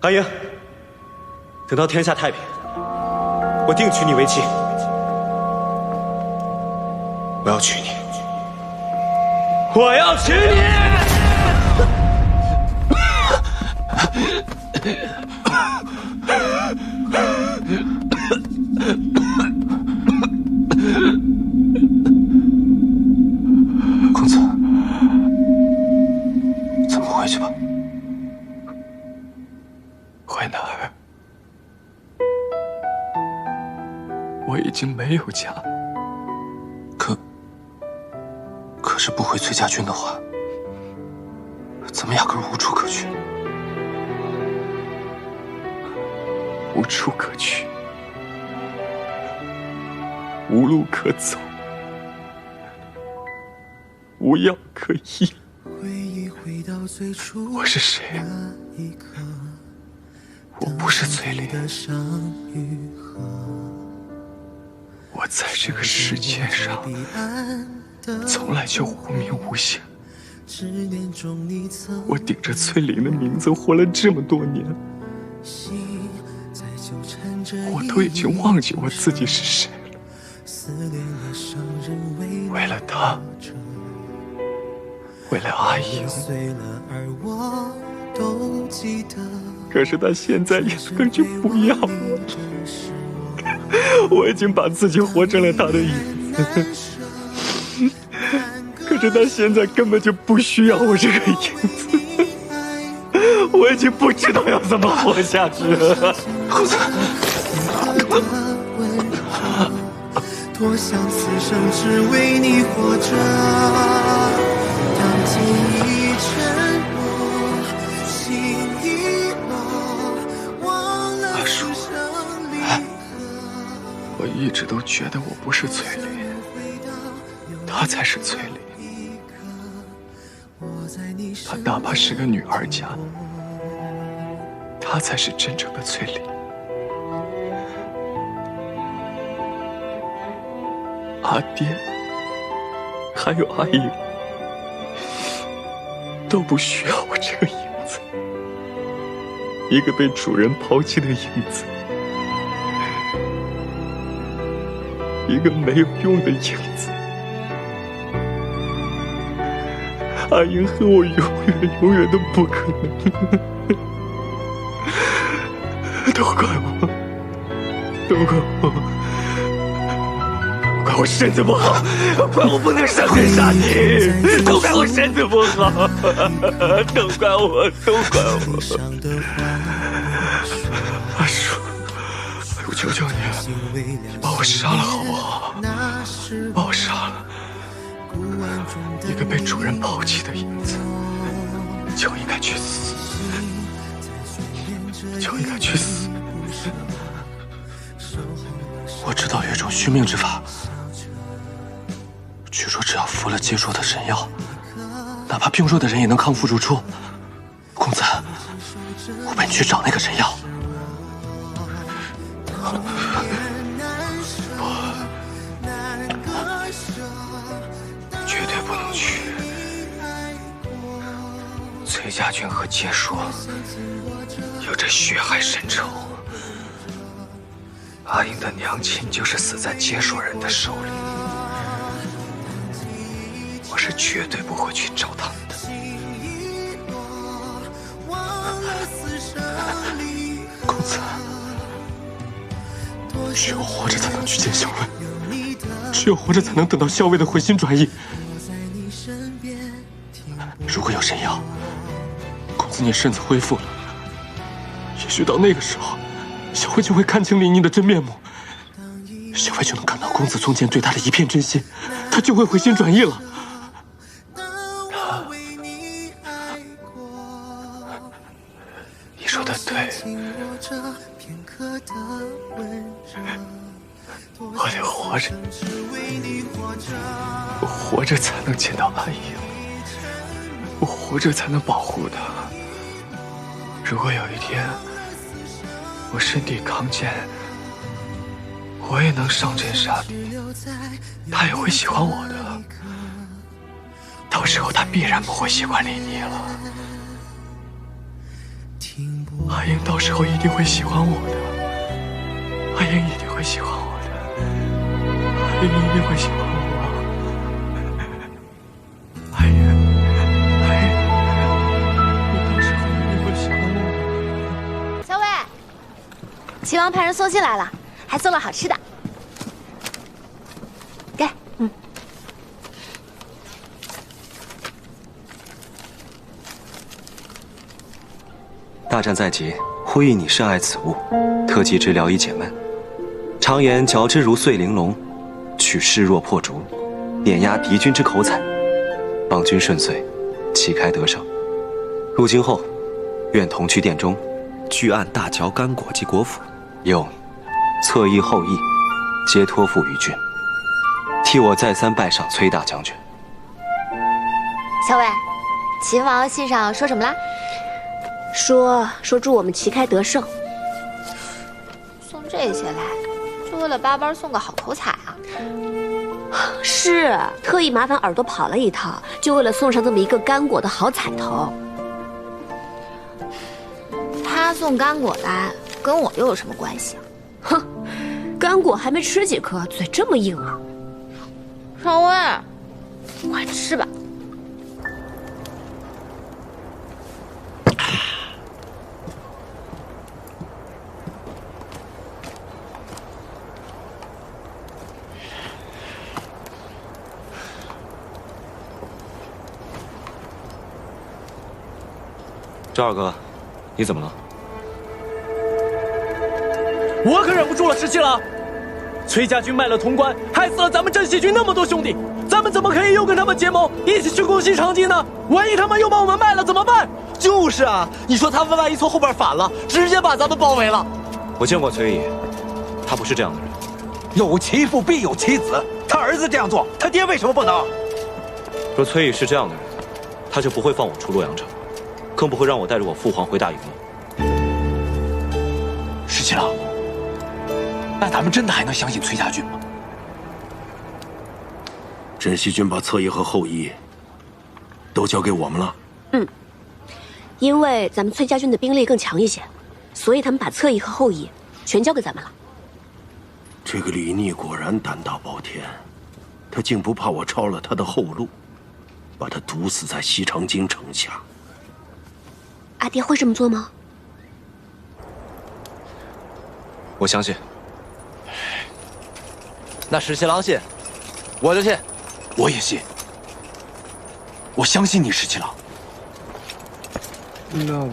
阿英，等到天下太平，我定娶你为妻。我要娶你，我要娶你！公子，咱们回去吧。回哪儿？我已经没有家。可是不回崔家军的话，咱们压根无处可去。无处可去，无路可走，无药可医。我是谁啊？我不是崔林，我在这个世界上从来就无名无姓。我顶着崔林的名字活了这么多年，我都已经忘记我自己是谁了。为了他，为了阿英，可是他现在压根就不要我了。我已经把自己活成了他的影子，可是他现在根本就不需要我这个影子。我已经不知道要怎么活下去了。公子，多想此生只为你活着。当记忆沉默，心已落，忘了此生离合。我一直都觉得我不是崔林，他才是崔林。他哪怕是个女儿家，他才是真正的崔林。阿爹，还有阿英，都不需要我这个影子，一个被主人抛弃的影子，一个没有用的影子。阿英和我永远都不可能。都怪我，都怪我，怪我身子不好，怪我不能上天杀你，都怪我身子不好，都怪我，都怪我。阿叔，我求求你，你把我杀了好不好？把我杀了，一个被主人抛弃的影子，就应该去死，就应该去死。我知道有一种续命之法，据说只要服了结说的神药，哪怕病弱的人也能康复如初。公子，我陪你去找那个神药。绝对不能去。崔家军和结说有着血海深仇，阿英的娘亲就是死在结说人的手里，我是绝对不会去找他们的。公子，只有活着才能去见校尉，只有活着才能等到校尉的回心转意。如果有神药，公子你身子恢复了，也许到那个时候，小慧就会看清林妮的真面目，小慧就能感到公子从前对她的一片真心，她就会回心转意了。你说的对，我得活着，我活着才能见到阿英，我活着才能保护她。如果有一天我身体康健，我也能上阵杀敌，她也会喜欢我的。到时候她必然不会喜欢林妮了。阿英到时候一定会喜欢我的，阿英一定会喜欢我的，阿英一定会喜欢我。阿英，你到时候一定会喜欢我的。小伟，齐王派人送信来了，还送了好吃的。给，大战在即，呼吁你深爱此物，特寄治疗以解闷。常言嚼之如碎玲珑，取势若破竹，碾压敌军之口采，邦军顺遂，旗开得胜。入京后，愿同去殿中，具案大嚼干果及果脯，又侧翼后翼，皆托付于郡。替我再三拜赏崔大将军。小伟，秦王信上说什么啦？说祝我们旗开得胜。送这些来，就为了巴巴送个好口彩啊？是，特意麻烦耳朵跑了一趟，就为了送上这么一个干果的好彩头。他送干果来，跟我又有什么关系啊？哼，干果还没吃几颗，嘴这么硬啊！少威，快吃吧。赵二哥，你怎么了？我可忍不住了，石七郎！崔家军卖了潼关，害死了咱们镇西军那么多兄弟，咱们怎么可以又跟他们结盟，一起去攻西长津呢？万一他们又把我们卖了怎么办？就是啊，你说他们万一从后边反了，直接把咱们包围了。我见过崔乙，他不是这样的人。有其父必有其子，他儿子这样做，他爹为什么不能？若崔乙是这样的人，他就不会放我出洛阳城，更不会让我带着我父皇回大营了。石七郎，那咱们真的还能相信崔家军吗？镇西军把侧翼和后翼都交给我们了。因为咱们崔家军的兵力更强一些，所以他们把侧翼和后翼全交给咱们了。这个李逆果然胆大包天，他竟不怕我抄了他的后路，把他毒死在西长京城下。阿爹会这么做吗？我相信。那石七郎信，我就信。我也信。我相信你，石七郎。那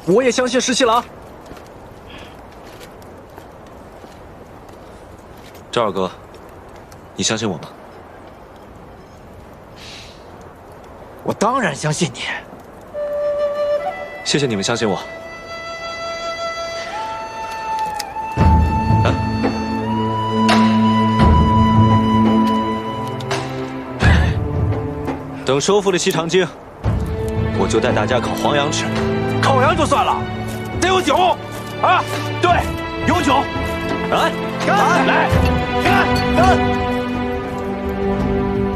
我也相信石七郎。赵二哥，你相信我吗？我当然相信你。谢谢你们相信我。等收复了西长京，我就带大家烤黄羊吃。烤羊就算了，得有酒啊！对，有酒。来，来，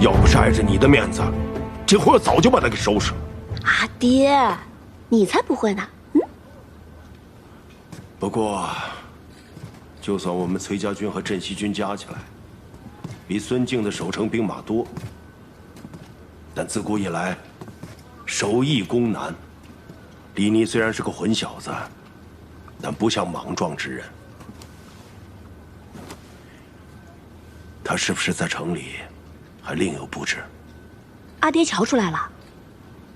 要不是碍着你的面子，这货早就把他给收拾了。阿爹，你才不会呢。不过，就算我们崔家军和镇西军加起来，比孙敬的守城兵马多，但自古以来，守易攻难。李逆虽然是个混小子，但不像莽撞之人。他是不是在城里还另有布置？阿爹瞧出来了。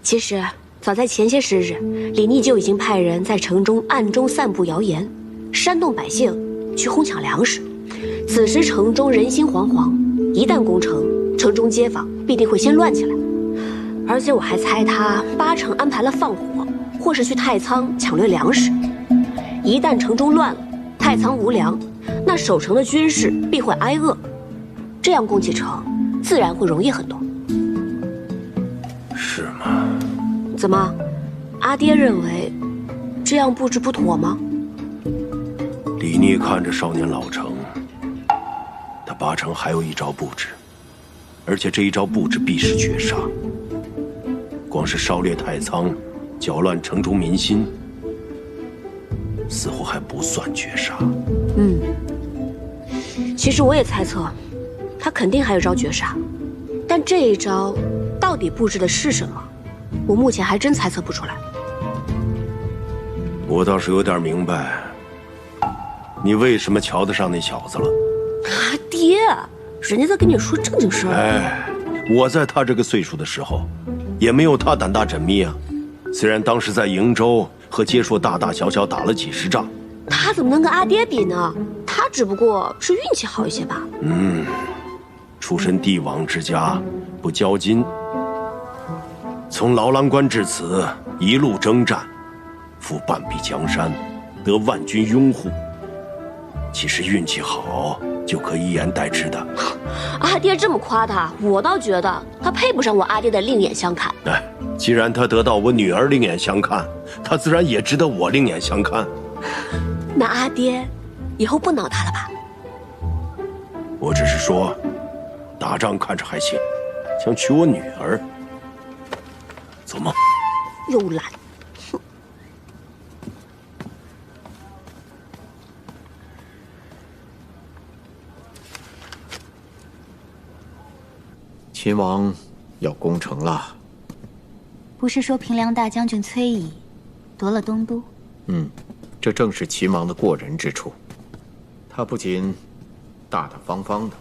其实早在前些时日，李逆就已经派人在城中暗中散布谣言，煽动百姓去哄抢粮食。此时城中人心惶惶，一旦攻城，城中街坊必定会先乱起来。而且我还猜他80%安排了放火，或是去太仓抢掠粮食。一旦城中乱了，太仓无粮，那守城的军士必会挨饿。这样攻击城，自然会容易很多。是吗？怎么，阿爹认为这样布置不妥吗？李逆看着少年老成，他80%还有一招布置，而且这一招布置必是绝杀。光是烧掠太仓，搅乱城中民心，似乎还不算绝杀。其实我也猜测，他肯定还有招绝杀，但这一招到底布置的是什么，我目前还真猜测不出来。我倒是有点明白，你为什么瞧得上那小子了。阿爹，人家在跟你说正经事儿。哎，我在他这个岁数的时候，也没有他胆大缜密啊。虽然当时在瀛州和接硕大大小小打了几十仗，他怎么能跟阿爹比呢？他只不过是运气好一些吧。出身帝王之家，不骄矜，从牢郎关至此一路征战，负半壁江山，得万军拥护。其实运气好就可以一言代之的。阿爹这么夸他，我倒觉得他配不上我阿爹的另眼相看。哎，既然他得到我女儿另眼相看，他自然也值得我另眼相看。那阿爹以后不挠他了吧？我只是说，打仗看着还行，想娶我女儿，做梦。又懒。秦王要攻城了。不是说平凉大将军崔乙夺了东都？这正是秦王的过人之处。他不仅大大方方的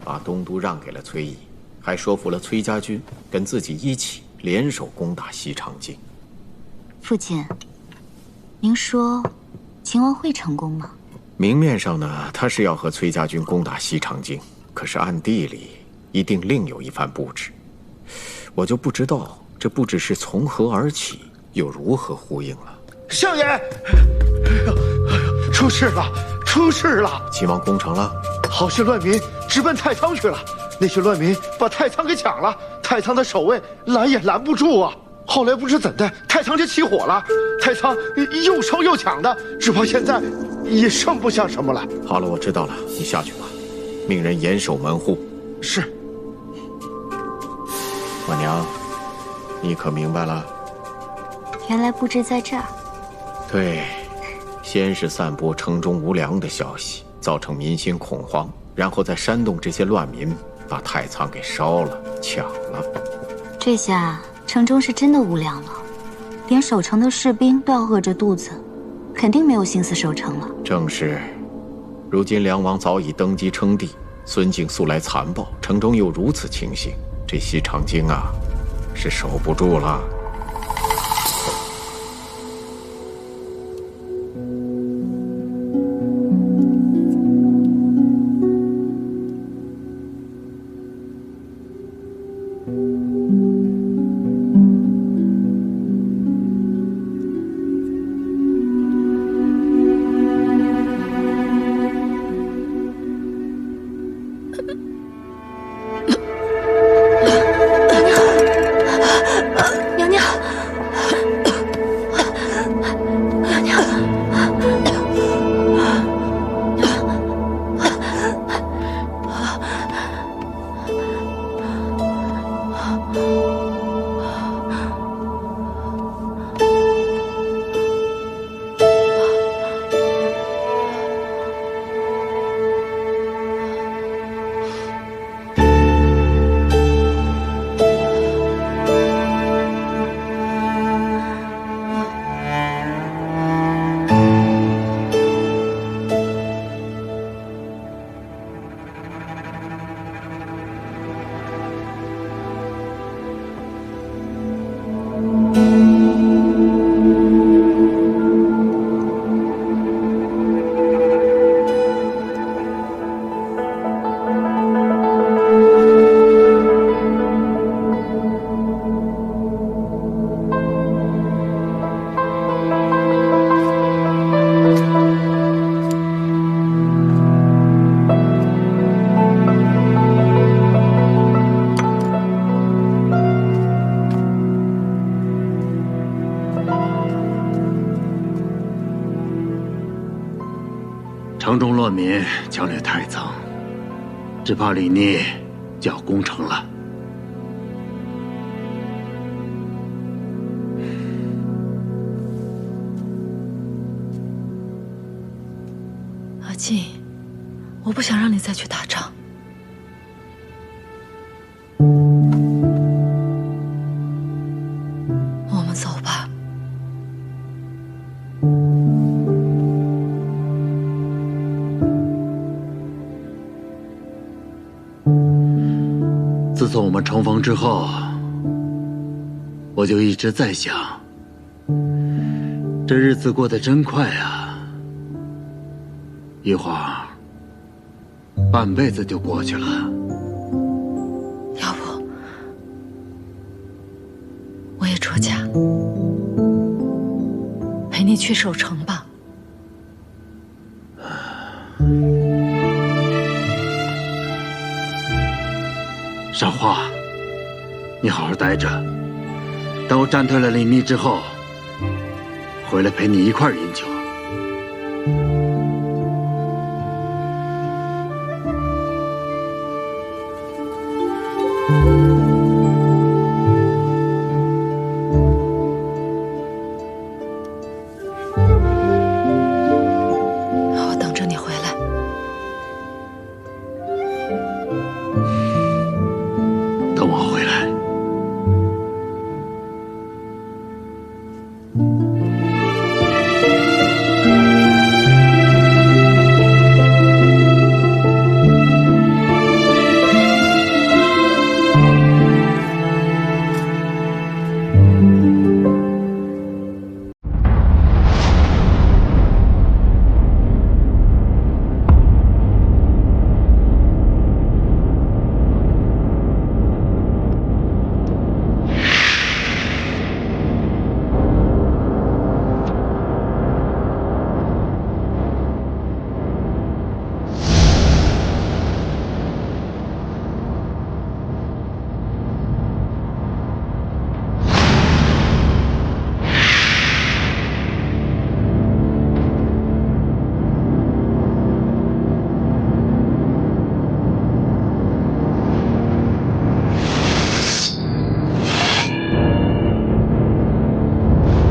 把东都让给了崔乙，还说服了崔家军跟自己一起联手攻打西长京。父亲，您说秦王会成功吗？明面上呢，他是要和崔家军攻打西长京，可是暗地里一定另有一番布置。我就不知道这布置是从何而起，又如何呼应了。相爷，出事了，出事了！秦王攻城了，好些乱民直奔太仓去了。那些乱民把太仓给抢了，太仓的守卫拦也拦不住啊。后来不知怎的，太仓就起火了，太仓又烧又抢的，只怕现在也剩不下什么了。好了，我知道了，你下去吧，命人严守门户。是。婉娘，你可明白了？原来布置在这儿。对，先是散播城中无粮的消息，造成民心恐慌，然后再煽动这些乱民，把太仓给烧了、抢了。这下城中是真的无粮了，连守城的士兵都要饿着肚子，肯定没有心思守城了。正是，如今梁王早已登基称帝，孙敬素来残暴，城中又如此情形，这西长京啊，是守不住了。城中乱民抢掠太仓，只怕李逆就要攻城了。近，我不想让你再去打仗。我们走吧。自从我们重逢之后，我就一直在想，这日子过得真快啊，一会儿半辈子就过去了。要不我也出家，陪你去守城吧。赏花，你好好待着，等我战退了李密之后，回来陪你一块儿饮酒。我等着你回来。等我回来。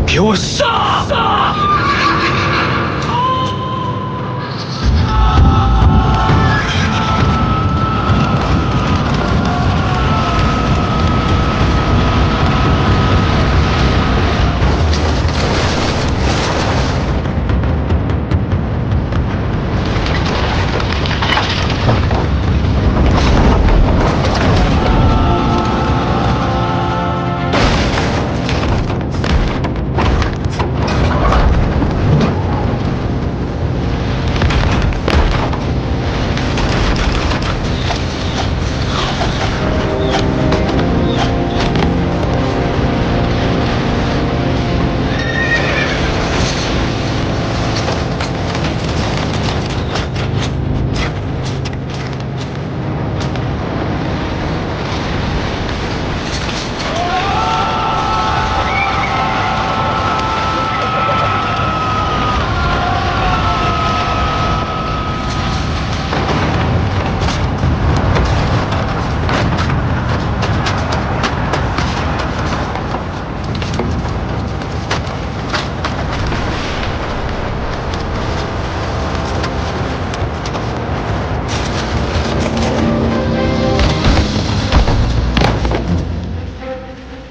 给我杀！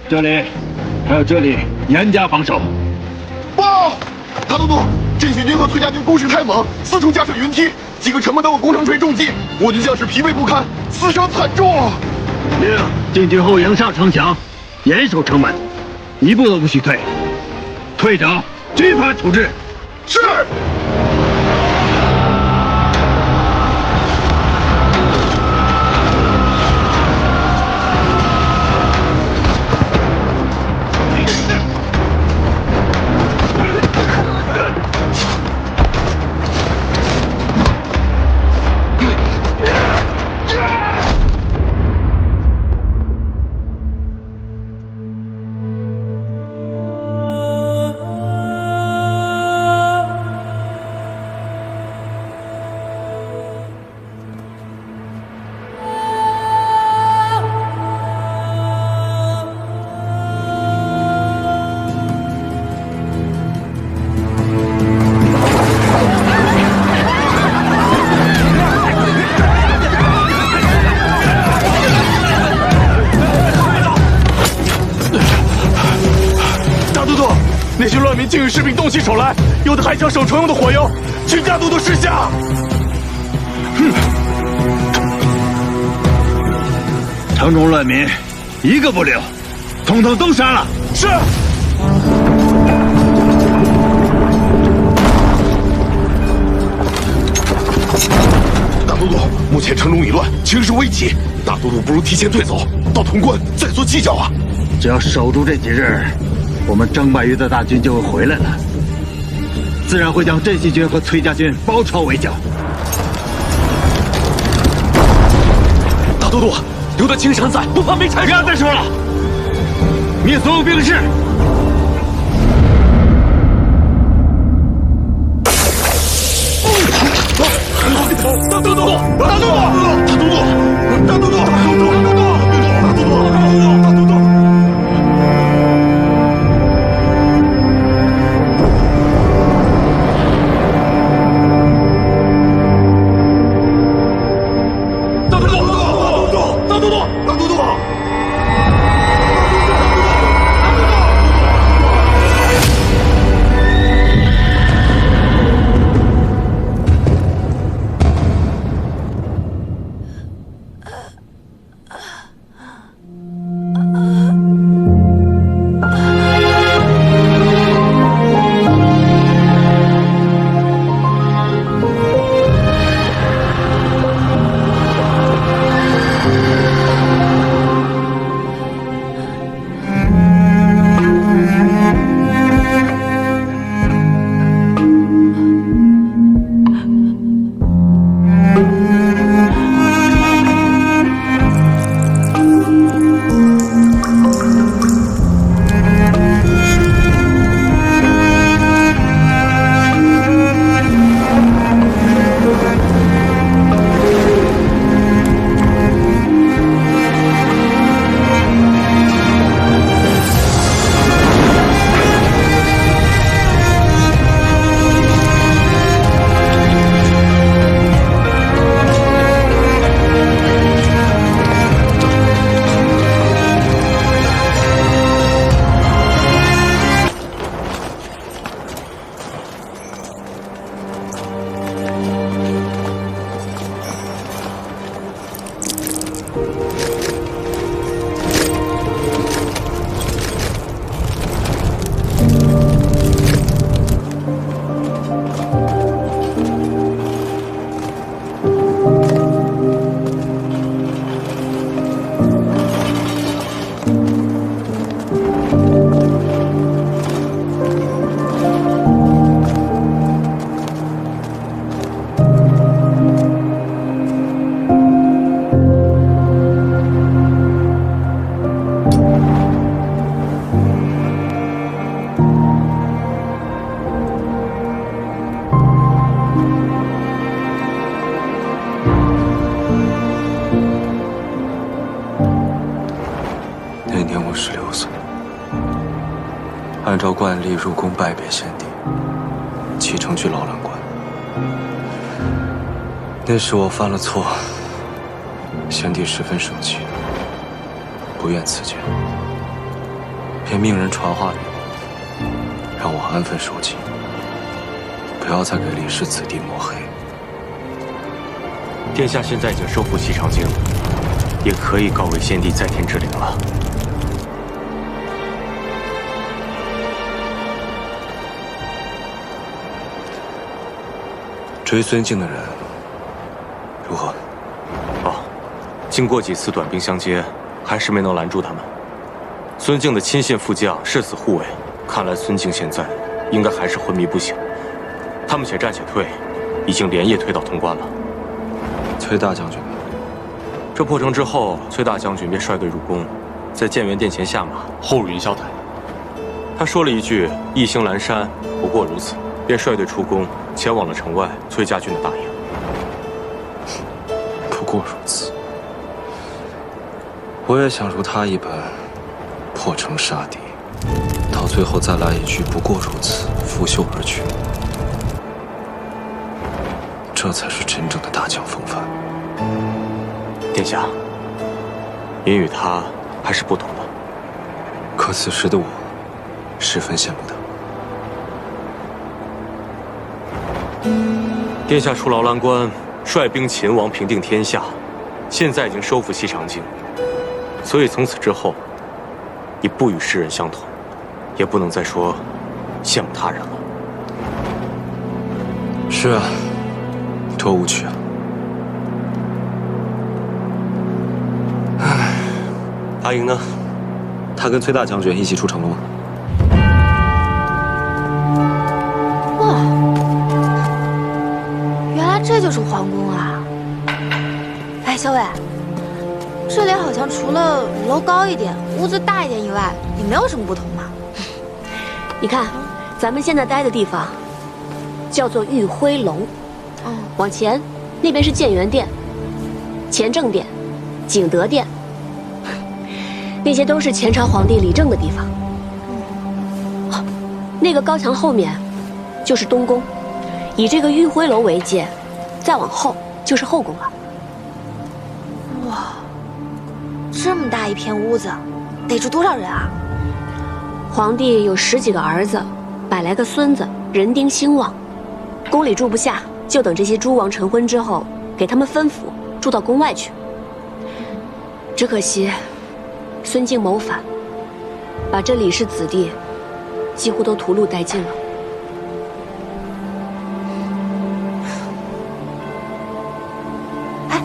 这里，还有这里，严加防守。报，大都督，镇血军和崔家军攻势太猛，四处架设云梯，几个城门都有工程锤重击，我军将士疲惫不堪，死伤惨重啊！令进军后营上城墙，严守城门，一步都不许退，退者军法处置。是。那些乱民竟与士兵动起手来，有的还将守城用的火药请大都督示下。城中乱民一个不留，统统都杀了。是。大都督，目前城中已乱，情势危急，大都督不如提前退走，到潼关再做计较啊。只要守住这几日，我们征拜于的大军就会回来了，自然会将镇西军和崔家军包抄围剿。大都督，留得青山在，不怕没柴烧。不要再说了，灭所有兵士。大都督，大都督，大都督，大都督，大都督，大都督，大都督，大都督。按照惯例入宫拜别先帝，启程去劳兰关。那时我犯了错，先帝十分生气，不愿赐剑，便命人传话于我，让我安分守己，不要再给李氏子弟抹黑。殿下现在已经收复西长京，也可以告慰先帝在天之灵了。追孙敬的人如何？哦，经过几次短兵相接，还是没能拦住他们。孙敬的亲信副将誓死护卫，看来孙敬现在应该还是昏迷不醒。他们且战且退，已经连夜退到潼关了。崔大将军呢？这破城之后，崔大将军便率队入宫，在建元殿前下马，后入云霄台。他说了一句“一行阑珊，不过如此”，便率队出宫，前往了城外崔家军的大营。不过如此，我也想如他一般，破城杀敌，到最后再来一句“不过如此”，拂袖而去。这才是真正的大将风范。殿下，您与他还是不同的。可此时的我，十分羡慕他。殿下出劳兰关，率兵秦王平定天下，现在已经收复西长京，所以从此之后，你不与世人相同，也不能再说羡慕他人了。是啊，多无趣啊！唉，阿莹呢？他跟崔大将军一起出城了吗？哇，原来这就是皇宫啊！哎，小伟，这里好像除了楼高一点、屋子大一点以外，也没有什么不同嘛。你看，咱们现在待的地方叫做玉辉楼，往前那边是建元殿、乾正殿、景德殿。那些都是前朝皇帝理政的地方。那个高墙后面就是东宫，以这个玉辉楼为界，再往后就是后宫了。哇，这么大一片屋子，得住多少人啊？皇帝有10几个儿子，100来个孙子，人丁兴旺。宫里住不下，就等这些诸王成婚之后，给他们分府，住到宫外去。只可惜孙敬谋反，把这李氏子弟几乎都屠戮殆尽了。哎，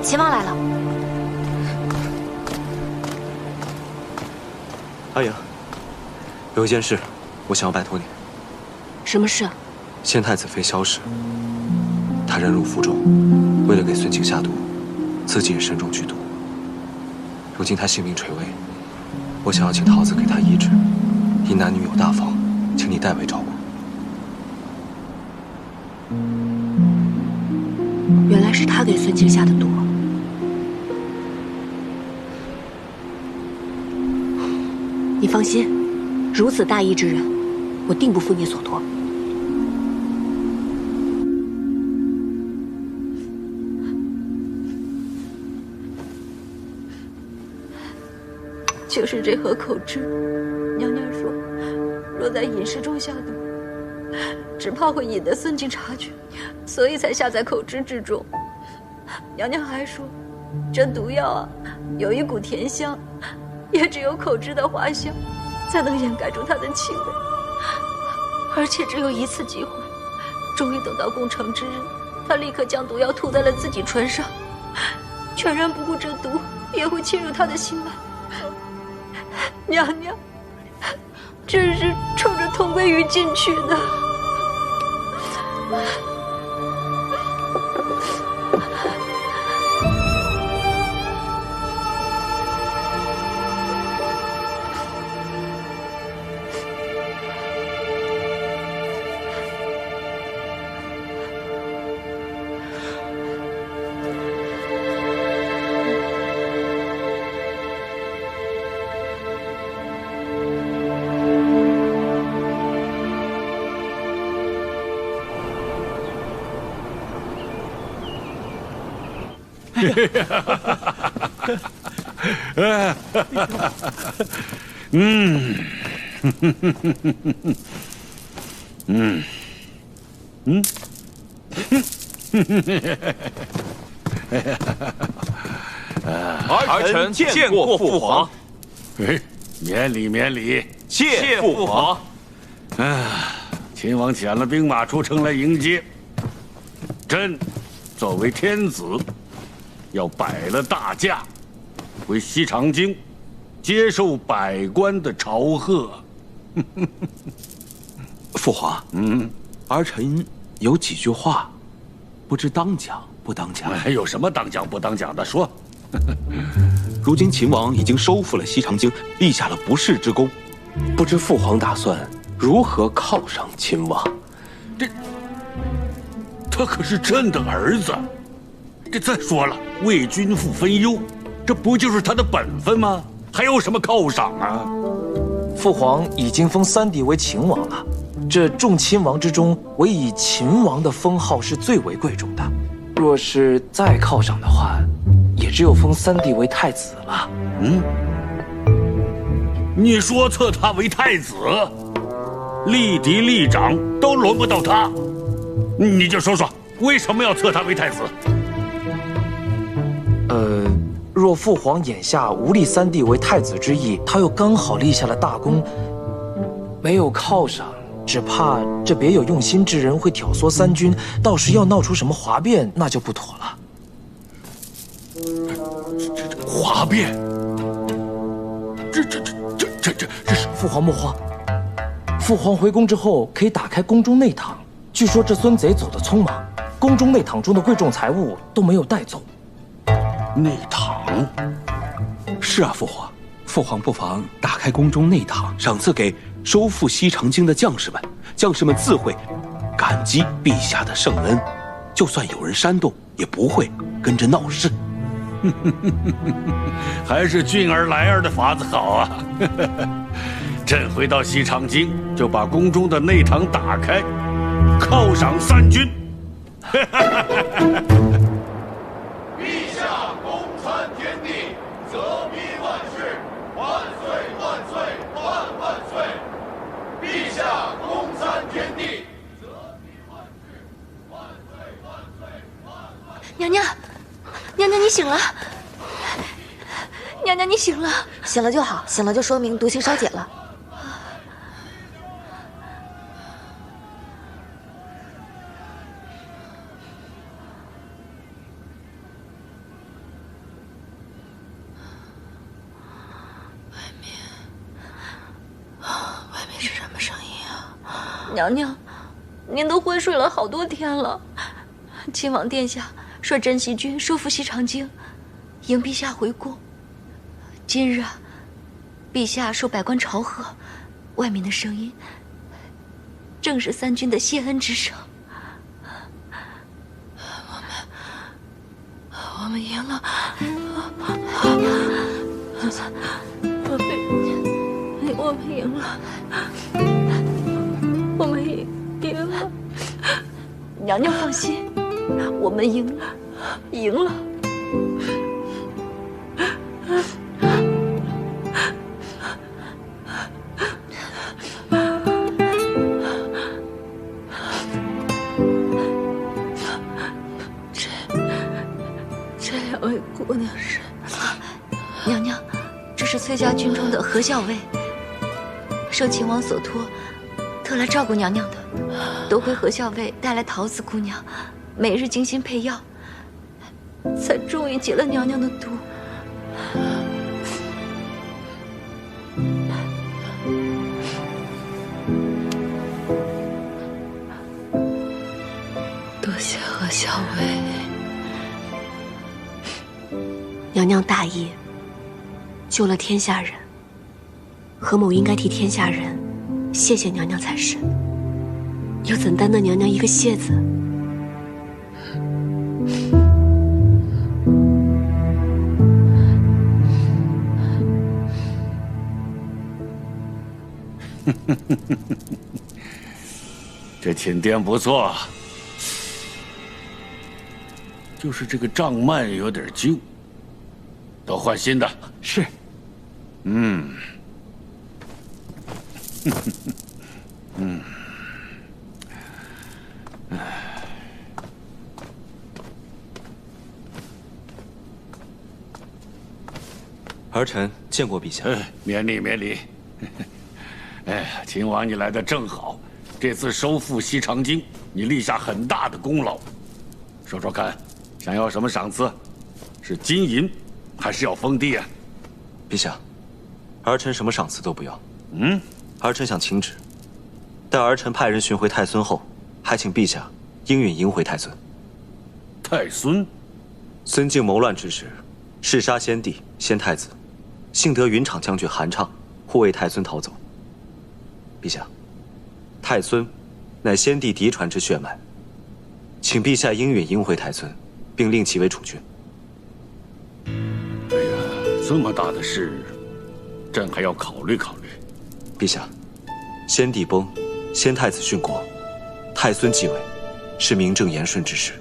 秦王来了。阿莹，有一件事，我想要拜托你。什么事？县太子妃萧氏，她忍辱负重，为了给孙敬下毒，自己也身中剧毒。如今他性命垂危，我想要请桃子给他医治，因男女有大方，请你代为照顾。原来是他给孙敬下的毒。你放心，如此大义之人，我定不负你所托。就是这盒口脂，娘娘说，若在饮食中下毒，只怕会引得孙敬察觉，所以才下在口脂之中。娘娘还说，这毒药啊，有一股甜香，也只有口脂的花香，才能掩盖住它的气味。而且只有一次机会，终于等到攻城之日，他立刻将毒药涂在了自己唇上，全然不顾这毒也会侵入他的心脉。娘娘，这是冲着同归于尽去的。儿臣见过父皇。免礼免礼，谢父皇。秦王遣了兵马出城来迎接。朕作为天子，要摆了大驾，回西长京，接受百官的朝贺。父皇，儿臣有几句话，不知当讲不当讲。有什么当讲不当讲的？说。如今秦王已经收复了西长京，立下了不世之功，不知父皇打算如何犒赏秦王？他可是朕的儿子。再说了，为君父分忧，这不就是他的本分吗？还有什么犒赏啊？父皇已经封3弟为秦王了，这众亲王之中，唯以秦王的封号是最为贵重的。若是再犒赏的话，也只有封3弟为太子了。你说册他为太子，立嫡立长都轮不到他，你就说说为什么要册他为太子？若父皇眼下无立三弟为太子之意，他又刚好立下了大功，没有犒赏，只怕这别有用心之人会挑唆三军，到时要闹出什么哗变，那就不妥了。哗变？这是父皇莫慌，父皇回宫之后可以打开宫中内堂，据说这孙贼走得匆忙，宫中内堂中的贵重财物都没有带走。内堂？是啊，父皇，父皇不妨打开宫中内堂，赏赐给收复西长京的将士们，将士们自会感激陛下的圣恩，就算有人煽动，也不会跟着闹事。还是俊儿来儿的法子好啊！朕回到西长京，就把宫中的内堂打开，犒赏三军。陛下公参天地，泽披万世，万岁万岁万万岁！陛下公参天地，泽披万世，万岁万岁万万岁！娘娘，娘娘你醒了。娘娘你醒了，醒了就好，醒了就说明毒性稍解了。外面是什么声音啊？娘娘，您都昏睡了好多天了。亲王殿下率镇西军收复西长京，迎陛下回宫。今日啊，陛下受百官朝贺，外面的声音正是三军的谢恩之声。我们赢了，我们赢了，我们赢了。娘娘放心，我们赢了，赢了。这两位姑娘是？娘娘，这是崔家军中的何校尉，受秦王所托，特来照顾娘娘的。多亏何校尉带来桃子姑娘，每日精心配药，才终于解了娘娘的毒。多谢何校尉。娘娘大义，救了天下人，何某应该替天下人谢谢娘娘才是，又怎担得娘娘一个谢字？这寝殿不错，就是这个帐幔有点旧，都换新的。是。儿臣见过陛下。免礼免礼。哎，秦王你来的正好，这次收复西长京，你立下很大的功劳。说说看，想要什么赏赐？是金银，还是要封地啊？陛下，儿臣什么赏赐都不要。儿臣想请旨，待儿臣派人寻回太孙后，还请陛下应允迎回太孙。太孙？孙敬谋乱之时，弑杀先帝、先太子，幸得云长将军韩畅护卫太孙逃走。陛下，太孙乃先帝嫡传之血脉，请陛下应允迎回太孙，并令其为储君。哎呀，这么大的事，朕还要考虑考虑。陛下，先帝崩，先太子殉国，太孙继位，是名正言顺之事。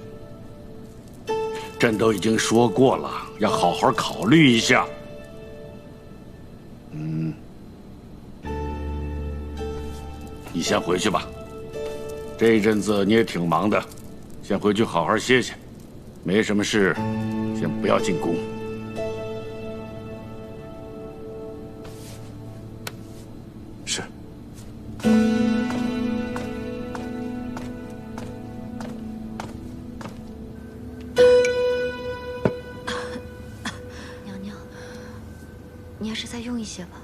朕都已经说过了，要好好考虑一下。你先回去吧，这一阵子你也挺忙的，先回去好好歇歇。没什么事，先不要进宫。是。娘娘，你还是再用一些吧。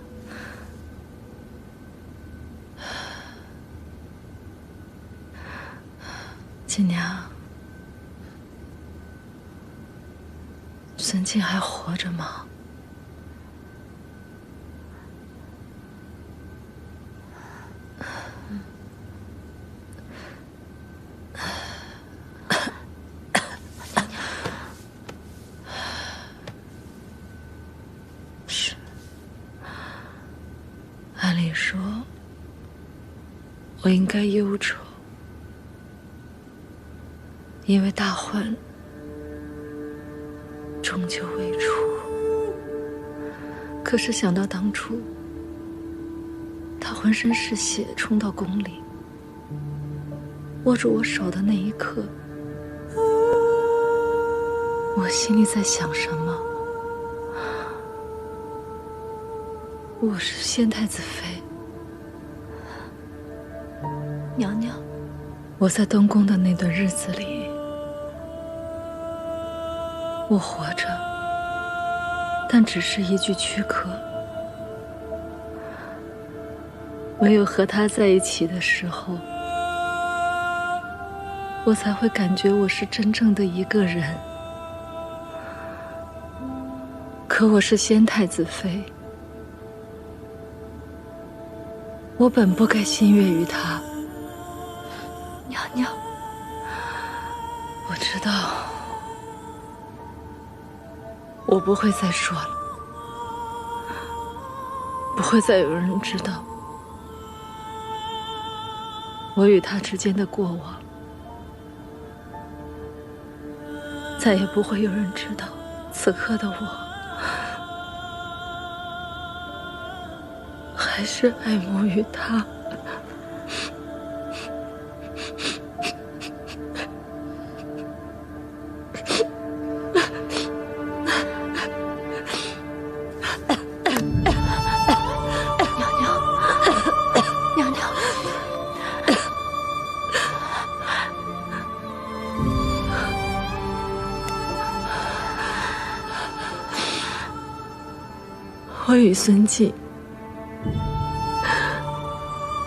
锦娘，孙静还活着吗？是。按理说，我应该忧愁。因为大患终究未除，可是想到当初他浑身是血冲到宫里，握住我手的那一刻，我心里在想什么？我是先太子妃，娘娘，我在东宫的那段日子里。我活着，但只是一具躯壳。唯有和他在一起的时候，我才会感觉我是真正的一个人。可我是先太子妃，我本不该心悦于他。娘娘，我知道。我不会再说了，不会再有人知道我与他之间的过往，再也不会有人知道此刻的我还是爱慕于他。我与孙静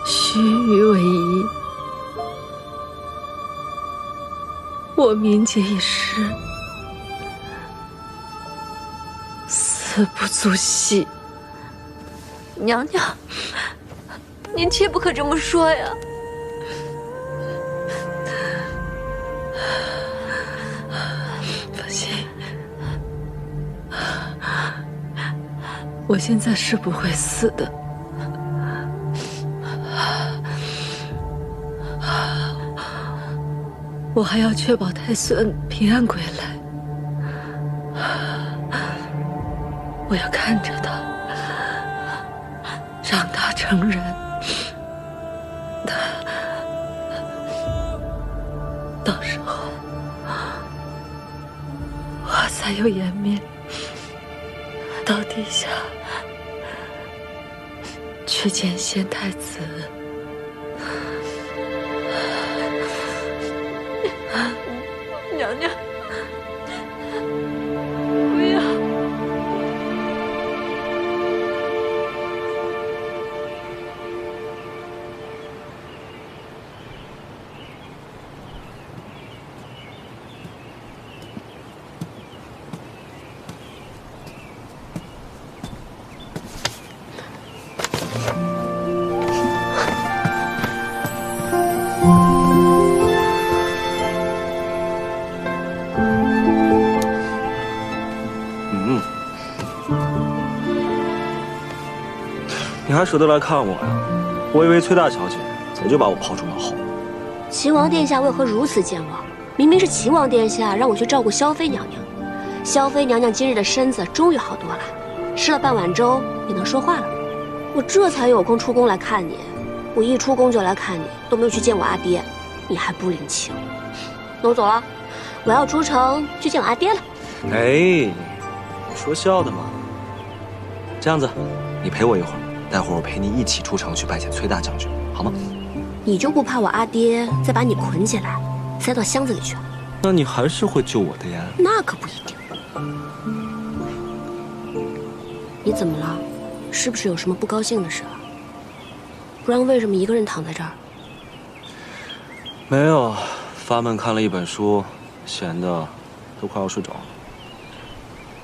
须臾为一，我冥结一失，死不足惜。娘娘，您切不可这么说呀！放心，我现在是不会死的。我还要确保太孙平安归来，我要看着他长大成人，到时候我才有颜面到地下去见先太子。娘娘，不要！你还舍得来看我呀？我以为崔大小姐早就把我抛诸脑后。齐王殿下为何如此健忘？明明是齐王殿下让我去照顾萧妃娘娘。萧妃娘娘今日的身子终于好多了，吃了半碗粥也能说话了。我这才有空出宫来看你。我一出宫就来看你，都没有去见我阿爹。你还不领情。那我走了，我要出城去见我阿爹了。哎，我说笑的嘛。这样子，你陪我一会儿，待会儿我陪你一起出城去拜见崔大将军，好吗？你就不怕我阿爹再把你捆起来，塞到箱子里去？那你还是会救我的呀。那可不一定。你怎么了？是不是有什么不高兴的事啊？不然为什么一个人躺在这儿？没有，发闷看了一本书，闲的都快要睡着了。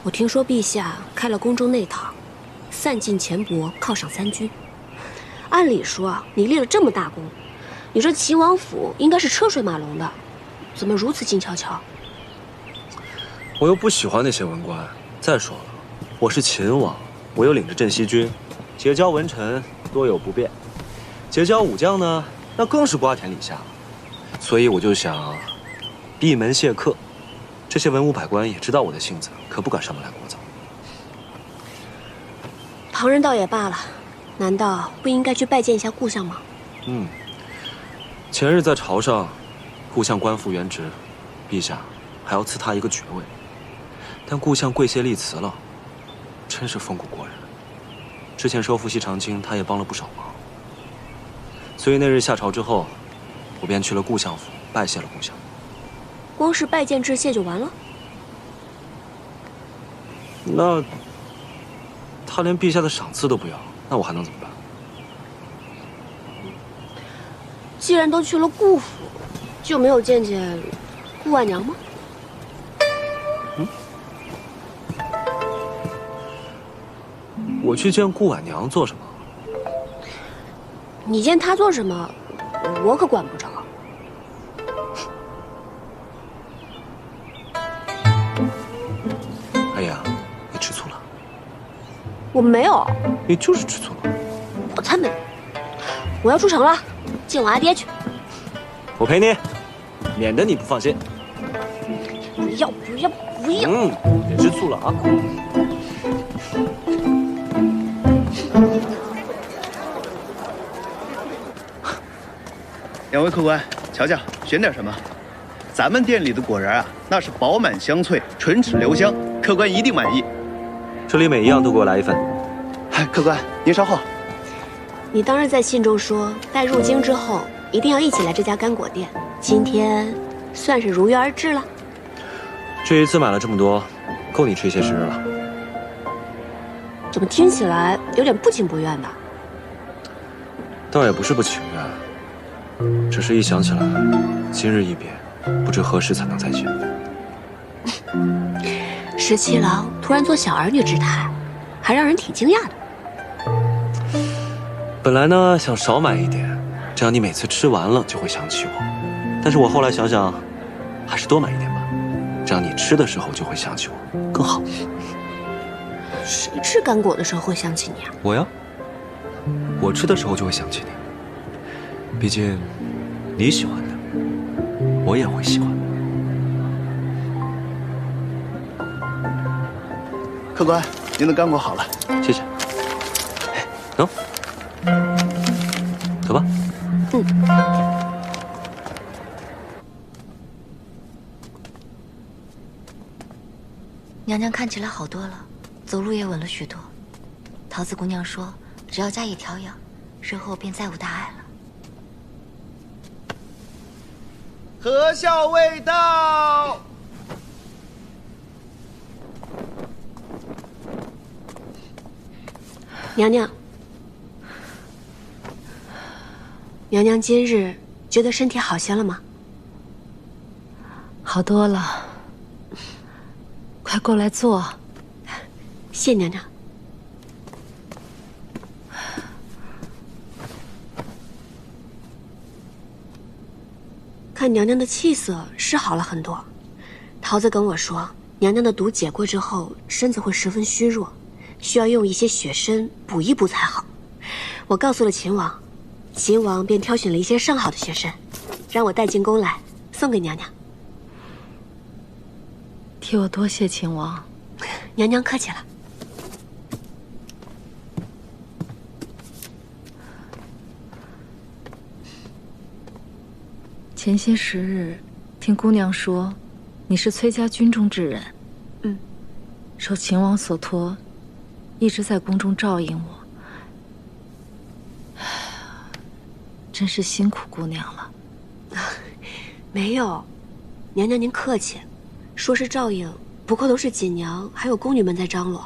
我听说陛下开了宫中内堂，散尽钱帛，犒赏三军。按理说啊，你立了这么大功，你这秦王府应该是车水马龙的，怎么如此静悄悄？我又不喜欢那些文官。再说了，我是秦王，我又领着镇西军，结交文臣多有不便，结交武将呢，那更是瓜田李下。所以我就想闭门谢客，这些文武百官也知道我的性子，可不敢上门来聒噪。旁人倒也罢了，难道不应该去拜见一下故乡吗？前日在朝上，故乡官复原职，陛下还要赐他一个爵位，但故乡跪谢立辞了，真是风骨过人。之前收复西长京，他也帮了不少忙，所以那日下朝之后，我便去了故乡府拜谢了故乡。光是拜见致谢就完了？那他连陛下的赏赐都不要，那我还能怎么办？既然都去了顾府，就没有见见顾婉娘吗？我去见顾婉娘做什么？你见她做什么，我可管不着。哎呀，你吃醋了？我没有。你就是吃醋了。我才没有。我要出城了，见我阿爹去。我陪你，免得你不放心。不要不要不要！别吃醋了啊！两位客官，瞧瞧，选点什么？咱们店里的果然啊，那是饱满香脆，唇齿留香，客官一定满意。这里每一样都给我来一份。客官，您稍后。你当日在信中说，待入京之后一定要一起来这家干果店，今天算是如约而至了。这一次买了这么多，够你吃一些时日了。怎么听起来有点不情不愿的？倒也不是不情愿，只是一想起来，今日一别，不知何时才能再见。17郎突然做小儿女之态，还让人挺惊讶的。本来呢想少买一点，这样你每次吃完了就会想起我。但是我后来想想，还是多买一点吧，这样你吃的时候就会想起我，更好。谁吃干果的时候会想起你啊？我呀，我吃的时候就会想起你。毕竟，你喜欢的，我也会喜欢的。客官，您的干果好了，谢谢。哎，等，走吧。娘娘看起来好多了，走路也稳了许多。桃子姑娘说，只要加以调养，日后便再无大碍了。何校尉到。娘娘，娘娘今日觉得身体好些了吗？好多了，快过来坐。谢娘娘。看娘娘的气色是好了很多，桃子跟我说，娘娘的毒解过之后，身子会十分虚弱，需要用一些血参补一补才好。我告诉了秦王，秦王便挑选了一些上好的血参，让我带进宫来送给娘娘。替我多谢秦王。娘娘客气了。前些时日，听姑娘说，你是崔家军中之人。受秦王所托，一直在宫中照应我。真是辛苦姑娘了。没有，娘娘您客气，说是照应，不过都是锦娘还有宫女们在张罗，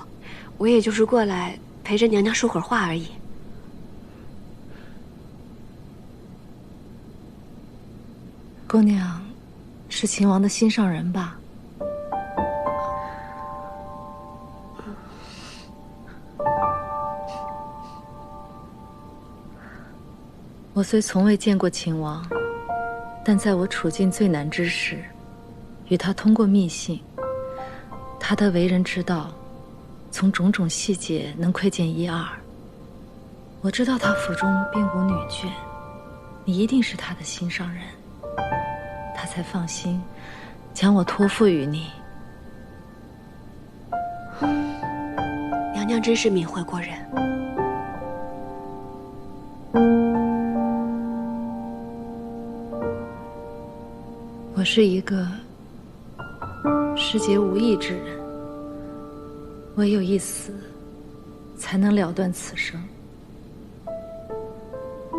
我也就是过来陪着娘娘说会儿话而已。姑娘，是秦王的心上人吧？我虽从未见过秦王，但在我处境最难之时，与他通过密信，他的为人之道，从种种细节能窥见一二。我知道他府中并无女眷，你一定是他的心上人，他才放心将我托付于你。娘娘真是敏慧过人。我是一个世节无益之人，唯有一死，才能了断此生。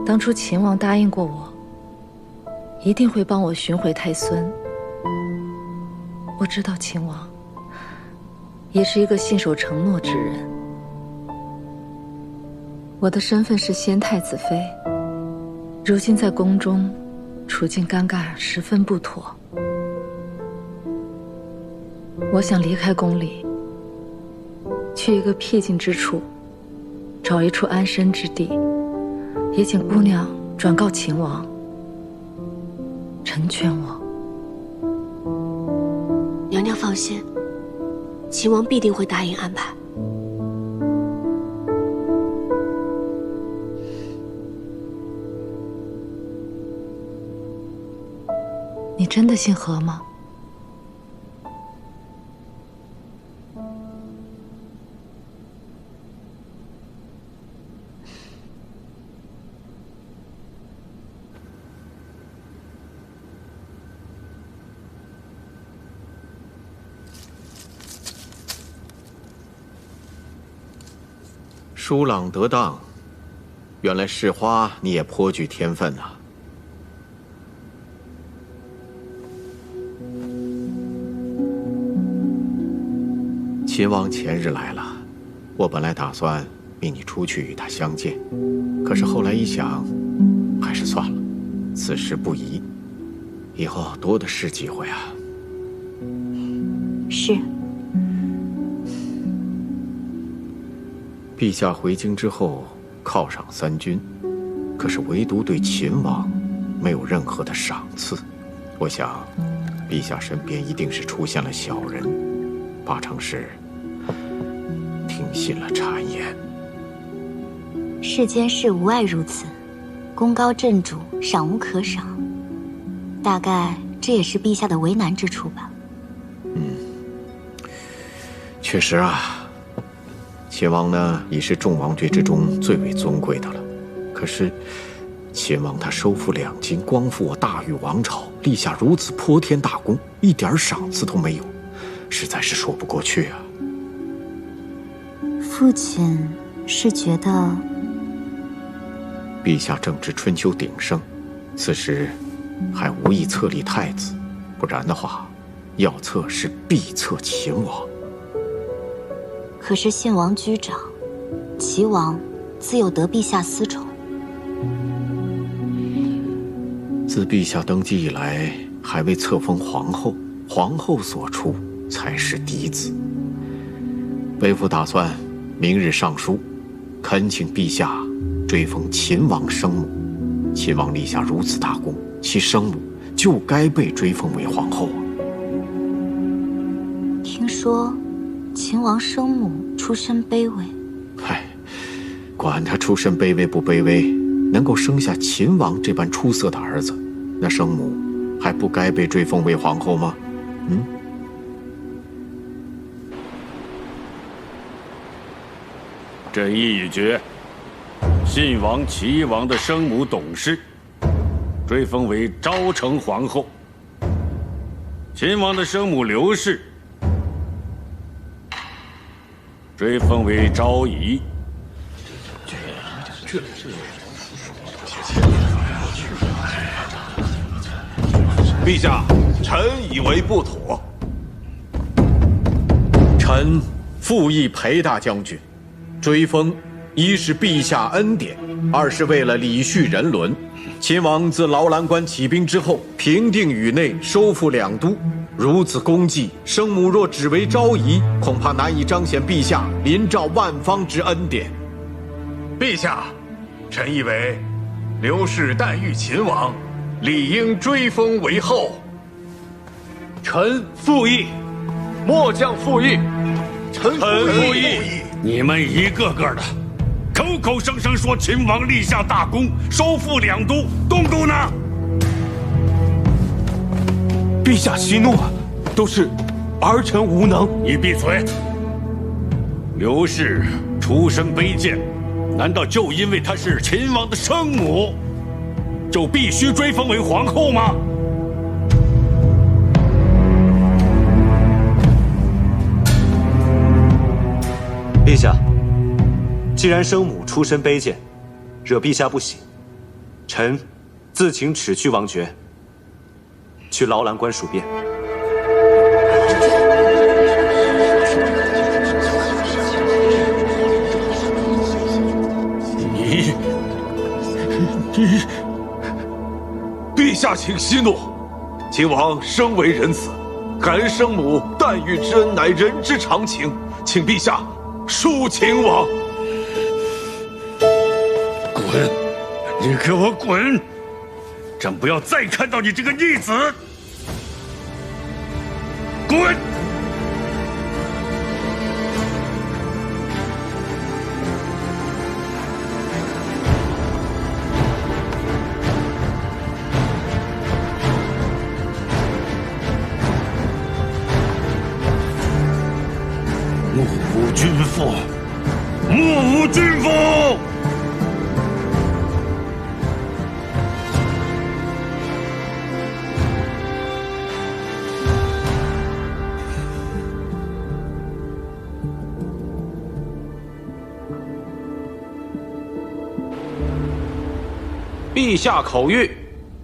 当初秦王答应过我，一定会帮我寻回太孙。我知道秦王也是一个信守承诺之人。我的身份是先太子妃，如今在宫中处境尴尬，十分不妥。我想离开宫里，去一个僻静之处，找一处安身之地，也请姑娘转告秦王，成全我。娘娘放心，秦王必定会答应安排。你真的姓何吗？疏朗得当，原来世花你也颇具天分呐。秦王前日来了，我本来打算命你出去与他相见，可是后来一想，还是算了，此时不宜，以后多的是机会啊。是。陛下回京之后犒赏三军，可是唯独对秦王没有任何的赏赐。我想，陛下身边一定是出现了小人，八成是听信了谗言。世间事无碍如此，功高震主，赏无可赏。大概这也是陛下的为难之处吧。确实啊。秦王呢，已是众王爵之中最为尊贵的了。可是，秦王他收复两京，光复我大禹王朝，立下如此泼天大功，一点赏赐都没有，实在是说不过去啊。父亲是觉得，陛下正值春秋鼎盛，此时还无意册立太子，不然的话，要册是必册秦王。可是信王居长，齐王自有得陛下私宠。自陛下登基以来，还未册封皇后，皇后所出才是嫡子。微服打算明日上书，恳请陛下追封秦王生母。秦王立下如此大功，其生母就该被追封为皇后啊。听说秦王生母出身卑微，嗨，管他出身卑微不卑微，能够生下秦王这般出色的儿子，那生母还不该被追封为皇后吗？朕意已决，信王齐王的生母董氏，追封为昭成皇后。秦王的生母刘氏追封为昭仪。陛下，臣以为不妥。臣复议裴大将军，追封一是陛下恩典，二是为了礼序人伦。秦王自劳兰关起兵之后，平定宇内，收复两都，如此功绩，生母若只为昭仪，恐怕难以彰显陛下临诏万方之恩典。陛下，臣以为刘氏诞育秦王，理应追封为后。臣复议，末将复议。臣复议。你们一个个的，口口声声说秦王立下大功，收复两都，东都呢？陛下息怒，都是儿臣无能。你闭嘴！刘氏出身卑贱，难道就因为她是秦王的生母，就必须追封为皇后吗？陛下，既然生母出身卑贱，惹陛下不喜，臣自请褫去王爵，去劳兰关属变。你，陛下请息怒。秦王生为人子，感恩生母诞育之恩乃人之常情，请陛下恕秦王。滚！你给我滚！朕不要再看到你这个逆子！滚！目无君父，目无君父！陛下口谕：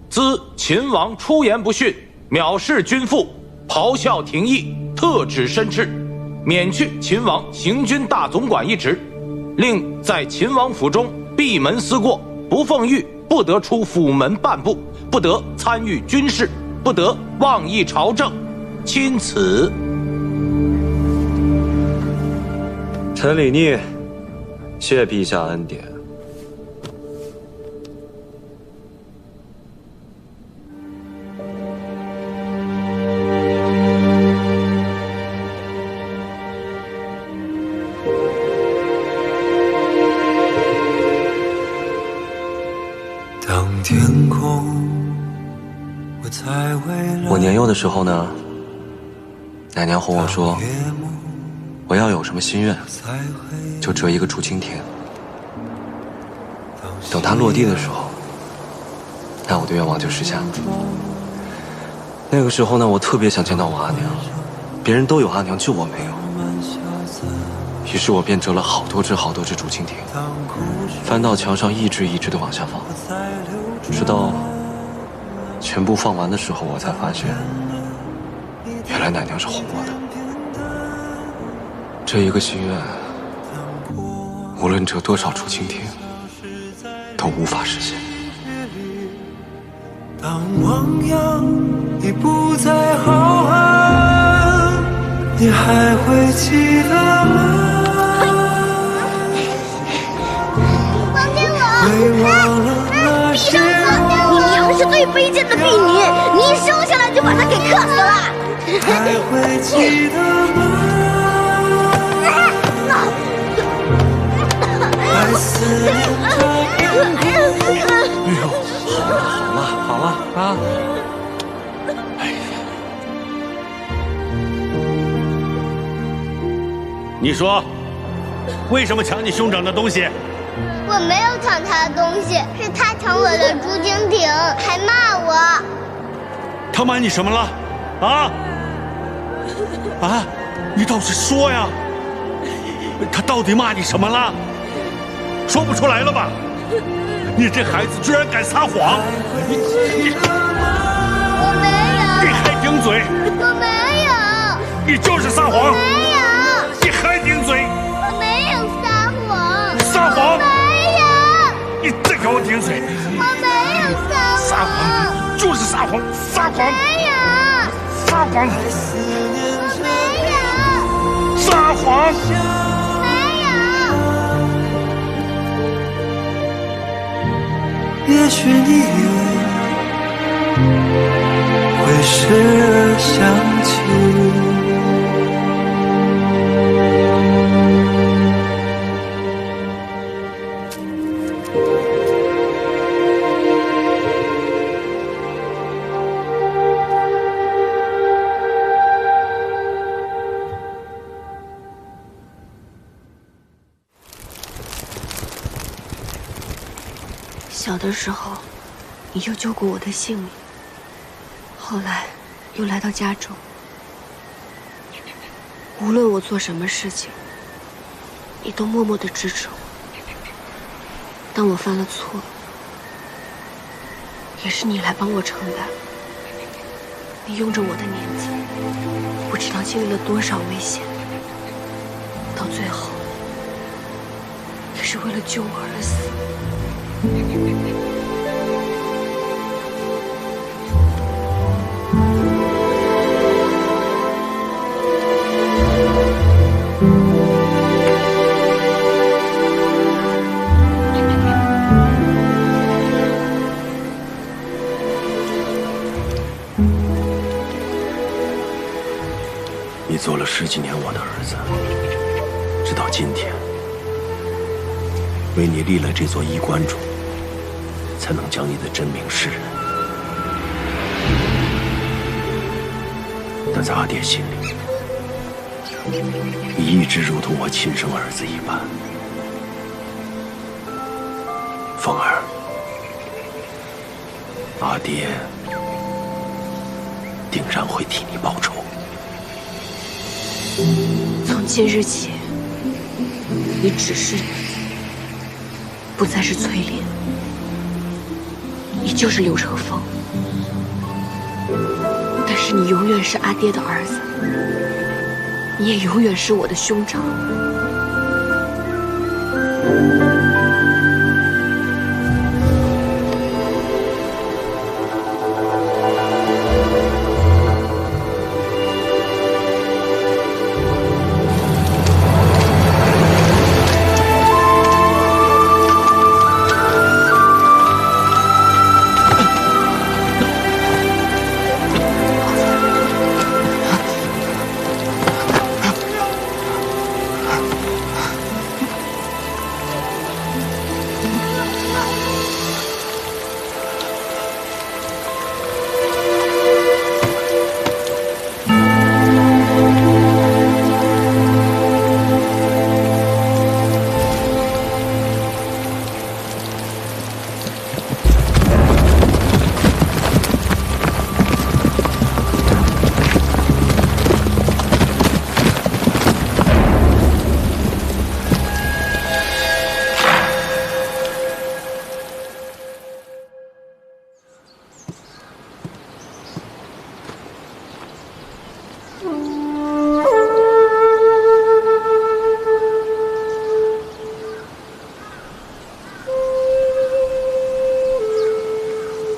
兹秦王出言不逊，藐视君父，咆哮廷议，特旨申斥，免去秦王行军大总管一职，令在秦王府中闭门思过，不奉谕，不得出府门半步，不得参与军事，不得妄议朝政。钦此。臣李逆，谢陛下恩典。我年幼的时候呢，奶娘哄我说，我要有什么心愿，就折一个竹蜻蜓。等它落地的时候，那我的愿望就实现了。那个时候呢，我特别想见到我阿娘，别人都有阿娘，就我没有。于是我便折了好多只竹蜻蜓，翻到墙上一只一只的往下放，直到全部放完的时候，我才发现，原来奶娘是哄我的。这一个心愿，无论折多少竹蜻蜓，都无法实现。当汪洋已不再浩瀚，你还会记得吗？别忘了那些你娘是最卑贱的婢女，你一生下来就把她给克死了。还会记得吗？爱思念着哎呦，好了啊！你说，为什么抢你兄长的东西？我没有抢他的东西，是他抢我的竹蜻蜓，还骂他瞒你什么了？啊？啊？你倒是说呀！他到底骂你什么了？说不出来了吧？你这孩子居然敢撒谎！我没有。你还顶嘴！我没有。你就是撒谎！没有。你还顶嘴！我没有撒谎。撒谎！没有。你再给我顶嘴！我没有撒谎。撒谎！就是撒谎！撒谎！没有。撒谎！我没有。撒谎！没有。也许你会时而想起。小的时候，你就救过我的性命，后来又来到家中。无论我做什么事情，你都默默地支持我。当我犯了错，也是你来帮我承担。你用着我的年纪，不知道经历了多少危险，到最后，也是为了救我而死。你做了10几年我的儿子，直到今天，为你立了这座衣冠冢，才能将你的真名示人。但在阿爹心里，你一直如同我亲生儿子一般。凤儿，阿爹定然会替你报仇。从今日起，你只是人，不再是翠莲，你就是刘成风。但是你永远是阿爹的儿子，你也永远是我的兄长。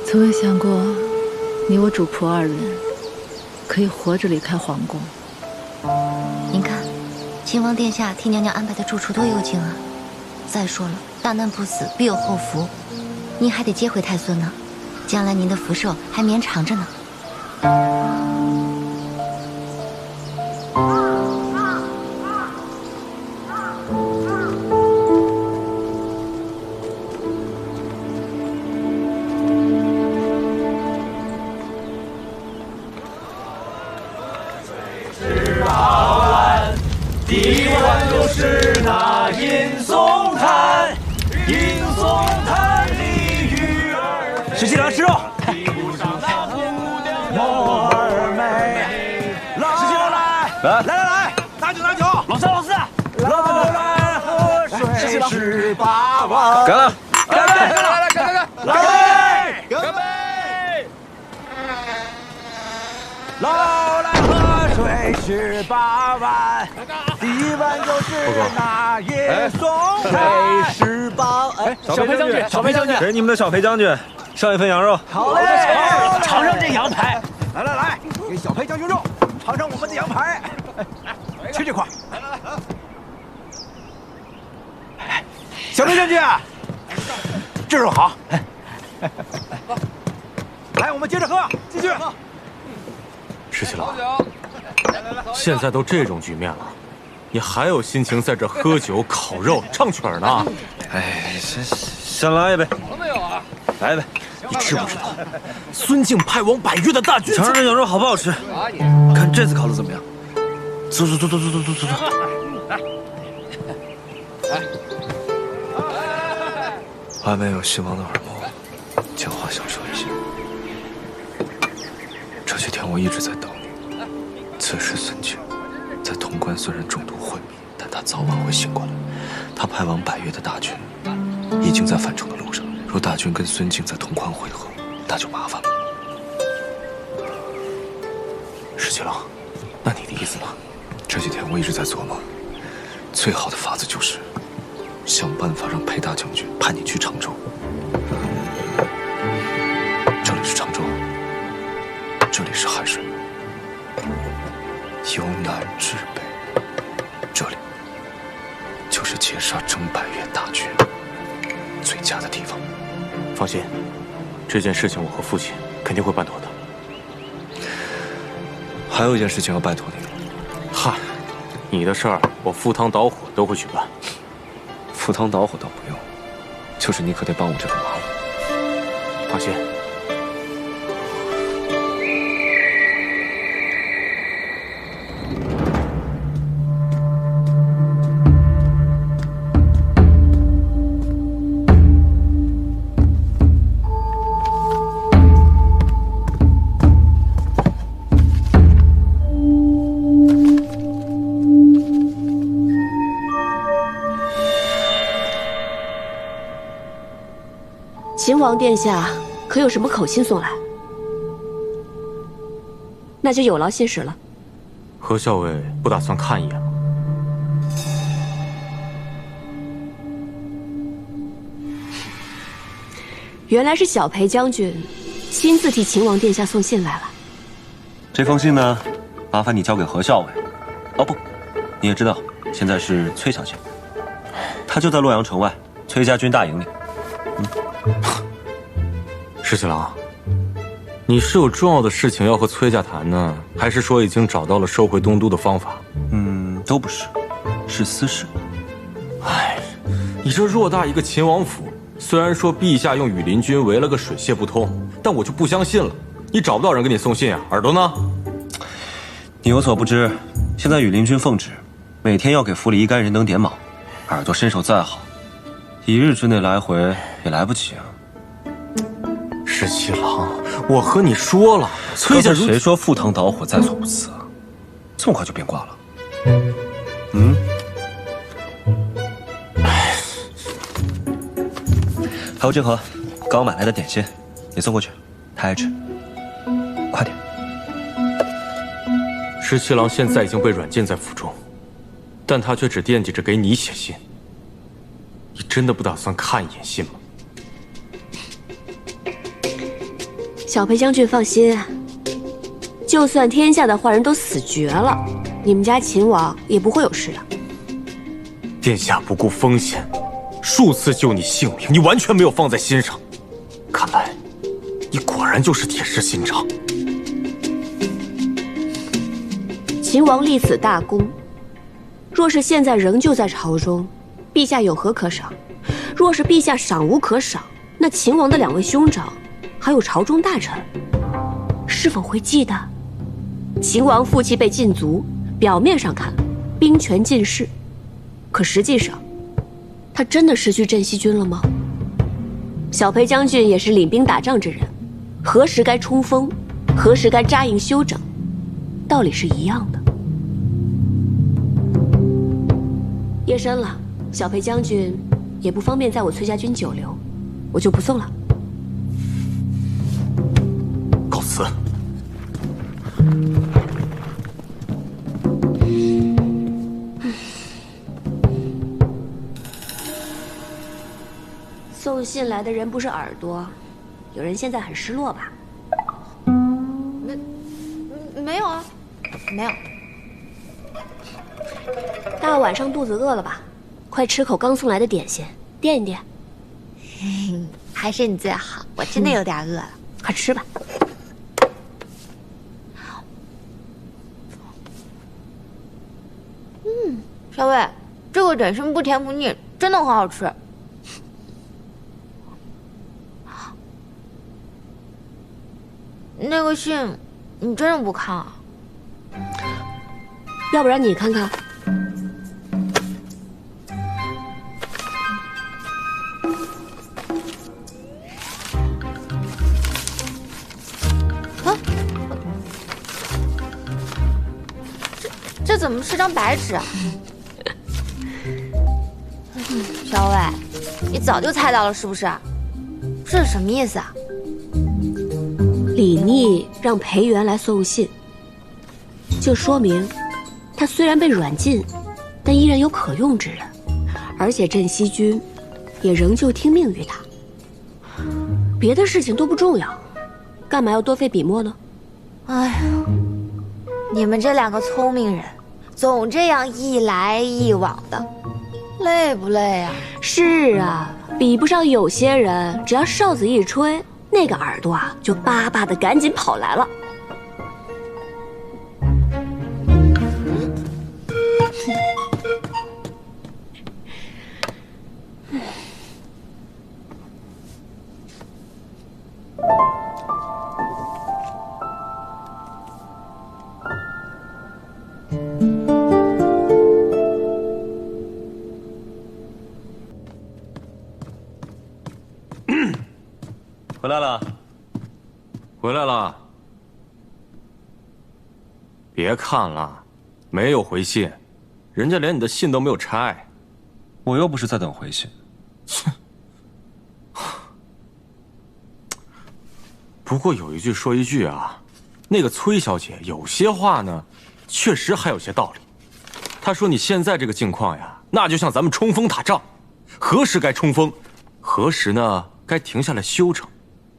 从未想过，你我主仆二人可以活着离开皇宫。您看，秦王殿下替娘娘安排的住处多幽静啊！再说了，大难不死，必有后福，您还得接回太孙呢，将来您的福寿还绵长着呢。第1就是那吟诵叹，吟诵叹李玉儿。石七郎，吃肉。莫儿美。十七来，拿酒，老四，老来河水十八弯。干了，干杯！老来河水十八弯，第一弯就是那夜送回十八。哎，小裴将军，给你们的小裴将军上一份羊肉。好嘞，尝尝这羊排。来，给小裴将军肉，尝尝我们的羊排。吃这块。小裴将军，这肉好。来，我们接着喝，继续。石七郎，现在都这种局面了，你还有心情在这喝酒、烤肉、唱曲呢？哎，先来一杯。有没有啊？来一杯。你知不知道，孙敬派往百越的大军？尝尝这羊肉好不好吃？看这次烤的怎么样？走。外面有信王的耳目，讲话小声一些。这些天我一直在等你。此时孙敬在潼关虽然中毒昏迷，但他早晚会醒过来。他派往百越的大军已经在返程的路上。若大军跟孙敬在潼关会合，那就麻烦了。石七郎，那你的意思呢？这几天我一直在琢磨，最好的法子就是想办法让裴大将军派你去常州。这里是常州，这里是汉水，由南至北，这里就是截杀征百越大军最佳的地方。放心，这件事情我和父亲肯定会办妥的。还有一件事情要拜托你了。嗨，你的事儿我赴汤蹈火都会去办。赴汤蹈火倒不用，就是你可得帮我这个忙。放心。秦王殿下可有什么口信送来？那就有劳信使了。何校尉不打算看一眼吗？原来是小裴将军亲自替秦王殿下送信来了。这封信呢，麻烦你交给何校尉。哦不，你也知道，现在是崔小姐，她就在洛阳城外崔家军大营里。石七郎，你是有重要的事情要和崔家谈呢，还是说已经找到了收回东都的方法？都不是，是私事。哎，你这偌大一个秦王府，虽然说陛下用羽林军围了个水泄不通，但我就不相信了，你找不到人给你送信啊？耳朵呢？你有所不知，现在羽林军奉旨，每天要给府里一干人等点卯，耳朵身手再好，一日之内来回也来不及啊。石七郎，我和你说了，崔家谁说赴汤蹈火在所不辞啊？这么快就变卦了？还有这盒刚买来的点心，你送过去，他爱吃。快点。石七郎现在已经被软禁在府中，但他却只惦记着给你写信。你真的不打算看一眼信吗？小裴将军放心，就算天下的坏人都死绝了，你们家秦王也不会有事的。殿下不顾风险，数次救你性命，你完全没有放在心上。看来，你果然就是铁石心肠。秦王立此大功，若是现在仍旧在朝中，陛下有何可赏？若是陛下赏无可赏，那秦王的2位兄长，还有朝中大臣，是否会记得？秦王负气被禁足，表面上看兵权尽失，可实际上，他真的失去镇西军了吗？小裴将军也是领兵打仗之人，何时该冲锋，何时该扎营休整，道理是一样的。夜深了，小裴将军也不方便在我崔家军久留，我就不送了。告辞。送信来的人不是耳朵，有人现在很失落吧？没有啊，没有。大晚上肚子饿了吧？快吃口刚送来的点心，垫一垫。还是你最好，我真的有点饿了。快吃吧。小伟，这个点心不甜不腻，真的很好吃。那个信，你真的不看啊？要不然你看看。啊？这怎么是张白纸啊？小伟，你早就猜到了是不是？这是什么意思啊？李逆让裴元来送信，就说明他虽然被软禁，但依然有可用之人，而且镇西军也仍旧听命于他。别的事情都不重要，干嘛要多费笔墨呢？哎呀，你们这两个聪明人，总这样一来一往的，累不累啊？是啊，比不上有些人，只要哨子一吹，那个耳朵啊就巴巴的赶紧跑来了。回来了，回来了。别看了，没有回信，人家连你的信都没有拆。我又不是在等回信。不过有一句说一句啊，那个崔小姐有些话呢，确实还有些道理。她说你现在这个境况呀，那就像咱们冲锋打仗，何时该冲锋，何时呢该停下来休整。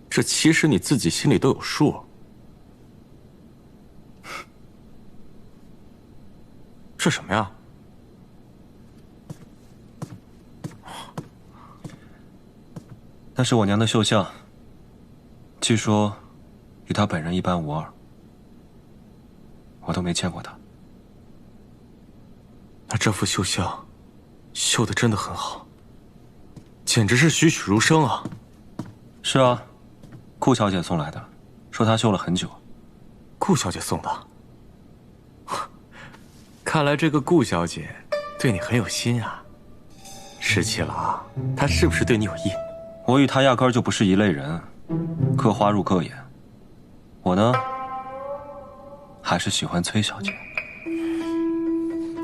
这其实你自己心里都有数。这什么呀？那是我娘的绣像，据说与她本人一般无二，我都没见过她。那这幅绣像绣得真的很好，简直是栩栩如生啊！是啊，顾小姐送来的，说她绣了很久。顾小姐送的？看来这个顾小姐对你很有心啊。失气了啊，她是不是对你有意？我与她压根儿就不是一类人，各花入各眼。我呢，还是喜欢崔小姐。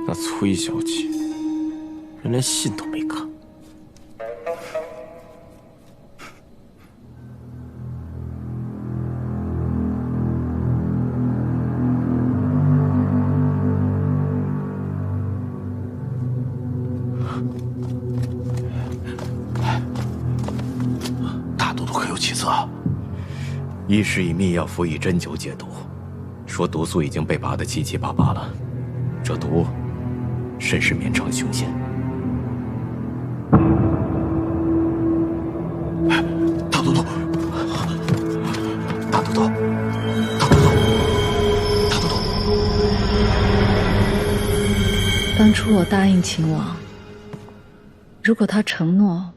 那崔小姐，人连信都没看。大都督可有起色？医师以秘药辅以针灸解毒，说毒素已经被拔得七七八八了，这毒甚是绵长凶险。大都督，大都督，大都督。当初我答应秦王，如果他承诺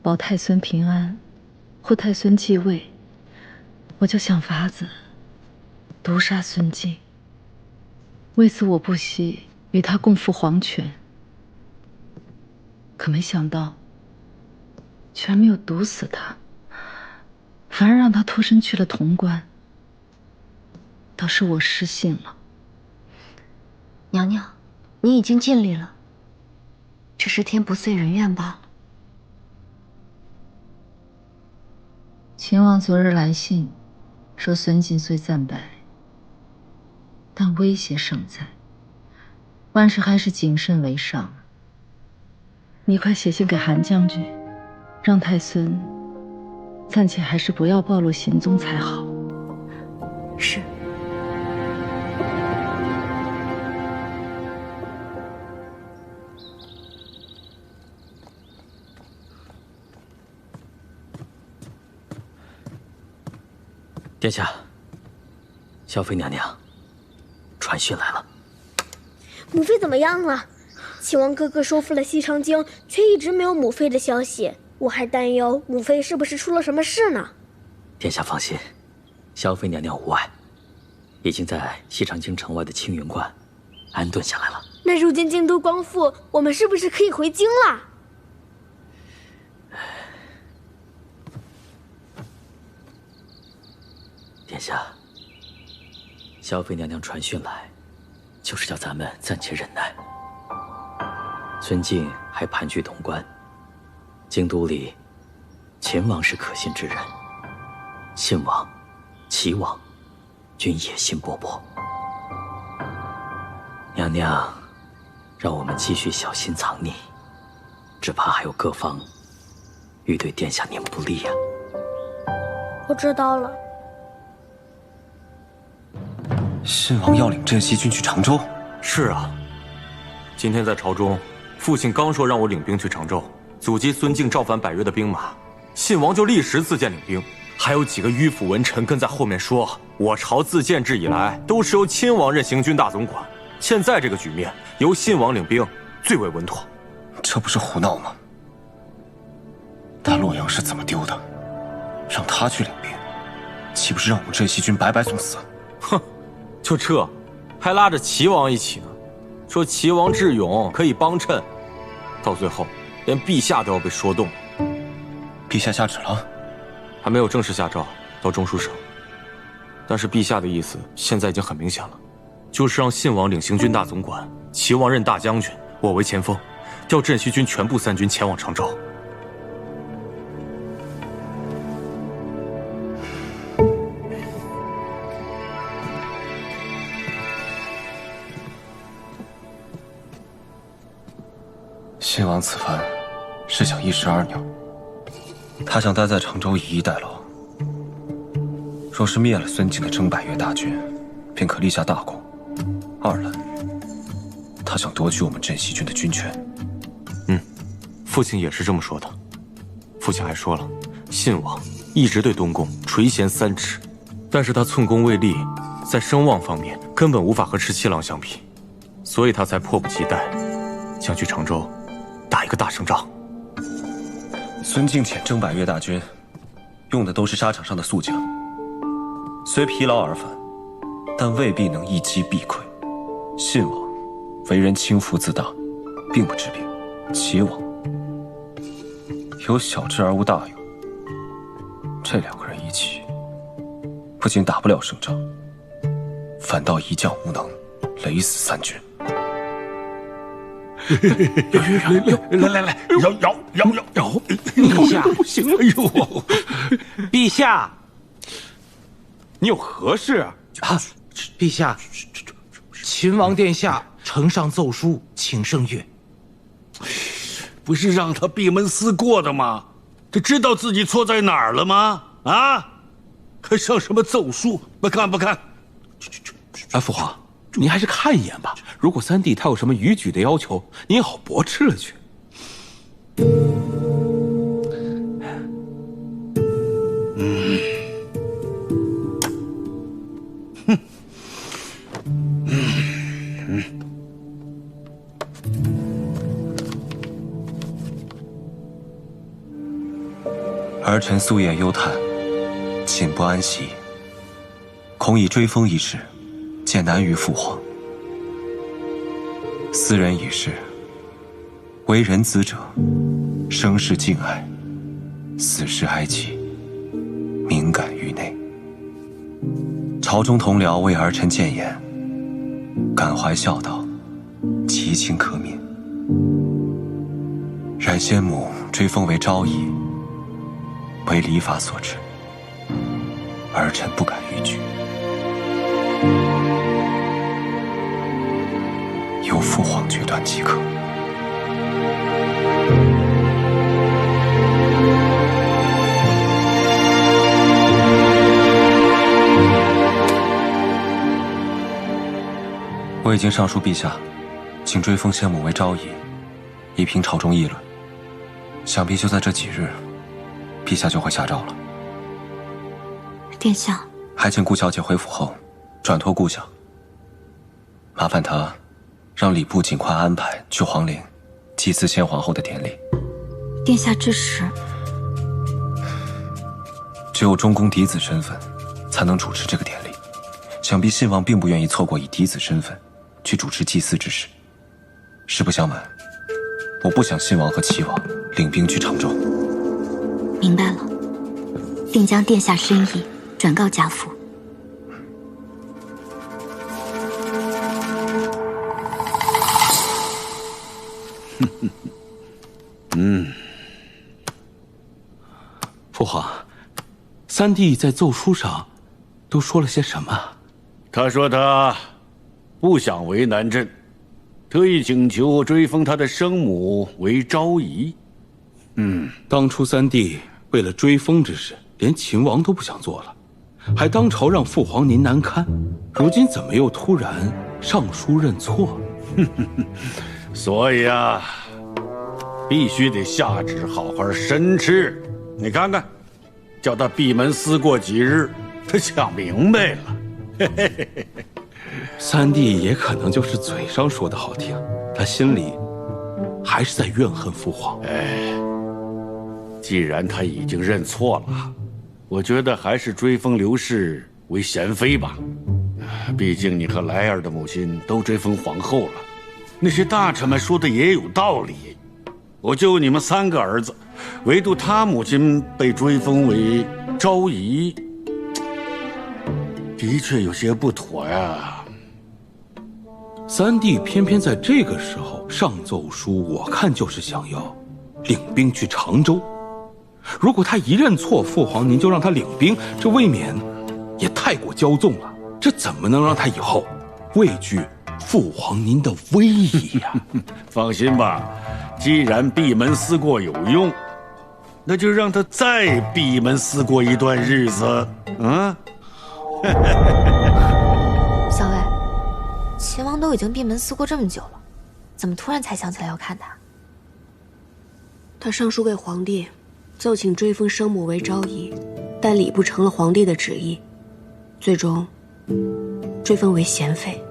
保太孙平安，护太孙继位，我就想法子毒杀孙敬。为此我不惜与他共赴黄泉，可没想到居然没有毒死他，反而让他脱身去了潼关。倒是我失信了。娘娘，你已经尽力了，只是天不遂人愿罢了。秦王昨日来信，说孙敬虽战败，但威胁尚在，万事还是谨慎为上。你快写信给韩将军，让太孙暂且还是不要暴露行踪才好。是。殿下，萧妃娘娘传讯来了。母妃怎么样了？秦王哥哥收复了西长京，却一直没有母妃的消息，我还担忧母妃是不是出了什么事呢？殿下放心，萧妃娘娘无碍，已经在西长京城外的青云观安顿下来了。那如今京都光复，我们是不是可以回京了？殿下，萧妃娘娘传讯来，就是叫咱们暂且忍耐。孙敬还盘踞潼关，京都里，秦王是可信之人，信王、齐王均野心勃勃。娘娘，让我们继续小心藏匿，只怕还有各方欲对殿下您不利呀。我知道了。信王要领镇西军去常州。是啊，今天在朝中，父亲刚说让我领兵去常州，阻击孙敬造反百越的兵马，信王就立时自荐领兵，还有几个迂腐文臣跟在后面说，我朝自建制以来都是由亲王任行军大总管，现在这个局面由信王领兵最为稳妥。这不是胡闹吗？大洛阳是怎么丢的？让他去领兵，岂不是让我们镇西军白白送死？哼！就这，还拉着齐王一起呢，说齐王智勇可以帮衬，到最后连陛下都要被说动。陛下下旨了？还没有正式下诏到中书省，但是陛下的意思现在已经很明显了，就是让信王领行军大总管，齐王任大将军，我为前锋，调镇西军全部3军前往常州。信王此番是想一石二鸟，他想待在常州以逸待劳。若是灭了孙敬的征百越大军，便可立下大功；二来，他想夺取我们镇西军的军权。父亲也是这么说的。父亲还说了，信王一直对东宫垂涎3尺，但是他寸功未立，在声望方面根本无法和赤七郎相比，所以他才迫不及待想去常州打一个大胜仗。孙敬遣征百越大军，用的都是沙场上的宿将，虽疲劳而返，但未必能一击必溃。信王为人轻浮自大，并不治兵；齐王有小智而无大勇，这2个人一起，不仅打不了胜仗，反倒一将无能，累死3军。来，摇！陛下不行了，陛下，你有何事啊？陛下，秦王殿下呈上奏书，请圣阅。不是让他闭门思过的吗？他知道自己错在哪儿了吗？啊，还上什么奏书？不看。哎，父皇，您还是看一眼吧。如果三弟他有什么逾矩的要求，您也好驳斥了去。儿臣夙夜忧叹，寝不安息，恐以追封一事，见难于父皇。斯人已逝，为人子者，生世敬爱，死时哀戚，敏感于内。朝中同僚为儿臣谏言，感怀孝道，其情可悯。然先母追封为昭仪，为礼法所致，儿臣不敢逾矩。由父皇决断即可。我已经上书陛下，请追封先母为昭仪，以平朝中议论。想必就在这几日，陛下就会下诏了。殿下，还请顾小姐回府后，转托顾想，麻烦她让礼部尽快安排去皇陵祭祀先皇后的典礼。殿下之时，只有中宫嫡子身份，才能主持这个典礼。想必信王并不愿意错过以嫡子身份去主持祭祀之事。实不相瞒，我不想信王和齐王领兵去常州。明白了，定将殿下深意转告贾府。父皇，三弟在奏书上都说了些什么？他说他不想为难朕，特意请求追封他的生母为昭仪。当初三弟为了追封之事，连秦王都不想做了，还当朝让父皇您难堪。如今怎么又突然上书认错？所以啊，必须得下旨好好申斥。你看看，叫他闭门思过几日，他想明白了。三弟也可能就是嘴上说的好听，他心里还是在怨恨父皇。既然他已经认错了，我觉得还是追封刘氏为贤妃吧。毕竟你和莱儿的母亲都追封皇后了，那些大臣们说的也有道理。我就你们3个儿子，唯独他母亲被追封为昭仪，的确有些不妥呀。三弟偏偏在这个时候上奏书，我看就是想要领兵去常州。如果他一认错，父皇您就让他领兵，这未免也太过骄纵了。这怎么能让他以后畏惧父皇您的威仪呀？放心吧，既然闭门思过有用，那就让他再闭门思过一段日子。小薇，秦王都已经闭门思过这么久了，怎么突然才想起来要看他？他上书给皇帝，奏请追封生母为昭仪，但礼部成了皇帝的旨意，最终追封为贤妃。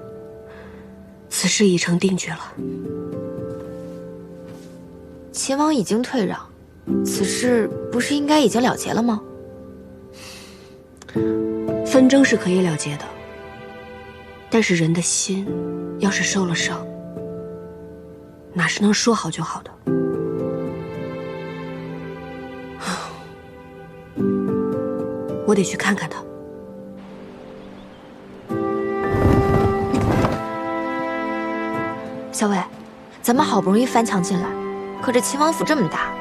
此事已成定局了。秦王已经退让，此事不是应该已经了结了吗？纷争是可以了结的，但是人的心要是受了伤，哪是能说好就好的？我得去看看他。小薇，咱们好不容易翻墙进来，可这秦王府这么大，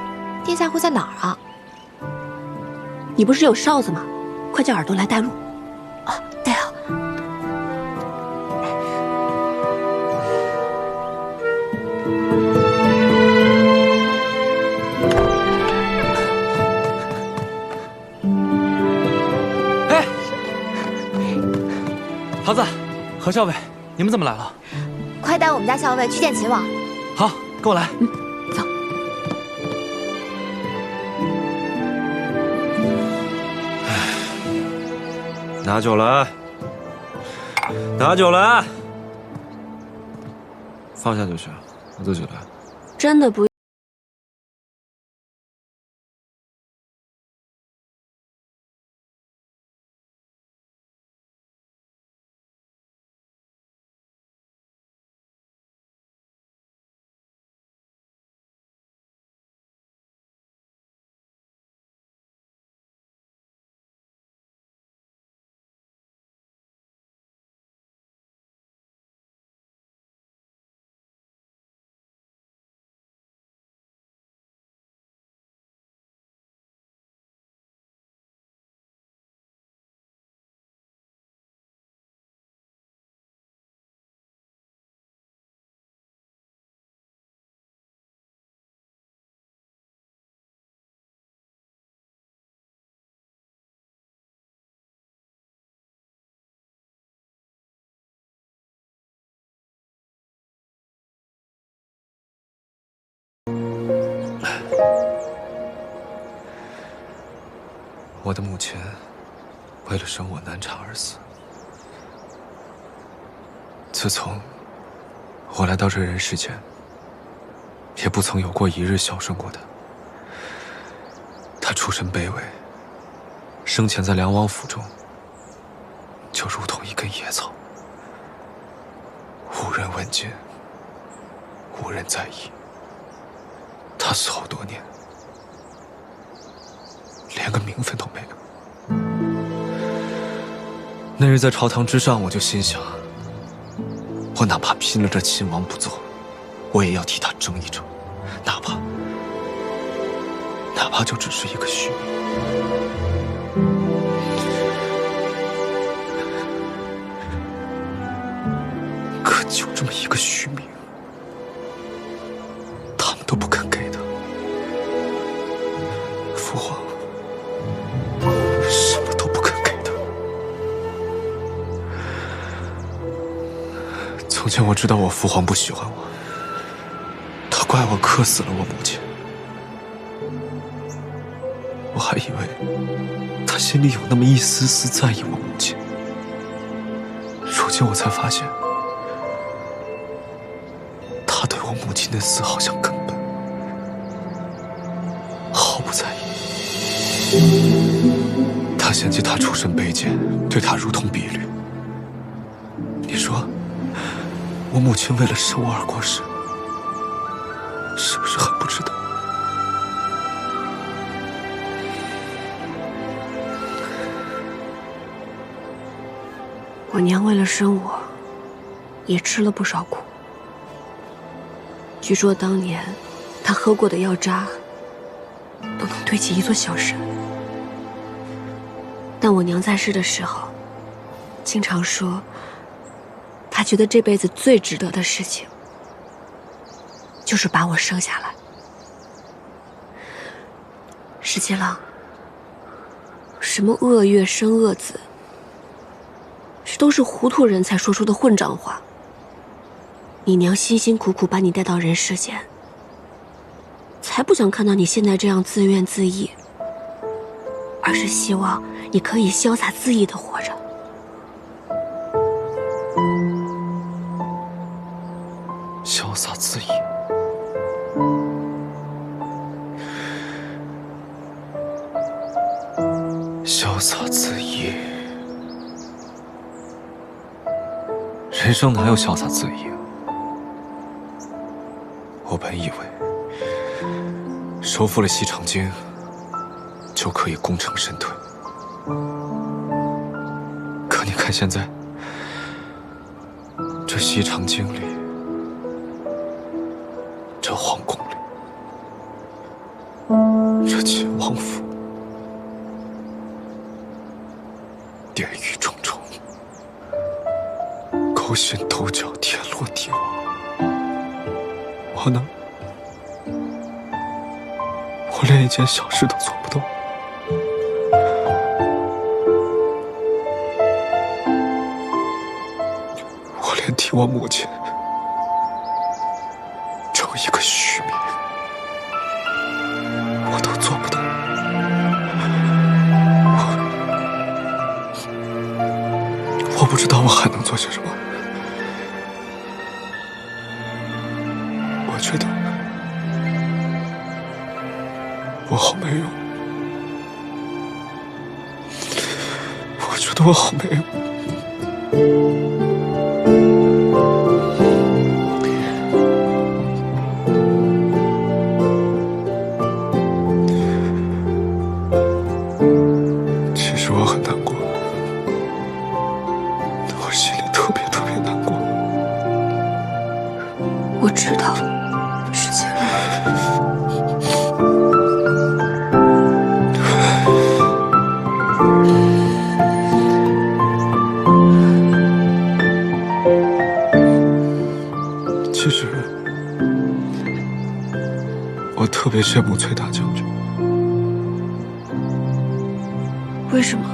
殿下会在哪儿啊？你不是有哨子吗？快叫耳朵来带路。对啊。哎，桃子、何校尉，你们怎么来了？快带我们家校尉去见秦王。好，跟我来。走。拿酒来，拿酒来，放下就行，我自己来。真的不我的母亲为了生我难产而死。自从我来到这人世间，也不曾有过一日孝顺过她。她出身卑微，生前在梁王府中，就如同一根野草，无人问津，无人在意。她死后多年，连个名分都没有。那日在朝堂之上，我就心想，我哪怕拼了这亲王不做，我也要替他争一争，哪怕就只是一个虚名。可就这么一个虚名，他们都不肯给的。父皇什么都不肯给的。从前我知道我父皇不喜欢我，他怪我克死了我母亲。我还以为他心里有那么一丝丝在意我母亲，如今我才发现，他对我母亲的死好像根本毫不在意。他嫌弃他出身卑贱，对他如同婢女。你说，我母亲为了生我而过世，是不是很不值得？我娘为了生我，也吃了不少苦。据说当年她喝过的药渣，都能堆起一座小山。但我娘在世的时候，经常说，她觉得这辈子最值得的事情，就是把我生下来。石七郎，什么恶月生恶子，这都是糊涂人才说出的混账话。你娘辛辛苦苦把你带到人世间，才不想看到你现在这样自怨自艾，而是希望你可以潇洒恣意地活着。潇洒恣意，潇洒恣意。人生哪有潇洒恣意啊？我本以为收复了西长京，就可以功成身退。可你看现在，这西长京里，这皇宫里，这秦王府，殿宇重重，勾心斗角，天罗地网。我呢？我连一件小事都做不到。我连替我母亲争一个虚名，我都做不到。我不知道我还能做些什么。我觉得我好没用，我觉得我好没用。其实我很难过，我心里特别难过。我知道，石青郎。其实，我特别羡慕崔大将军。为什么？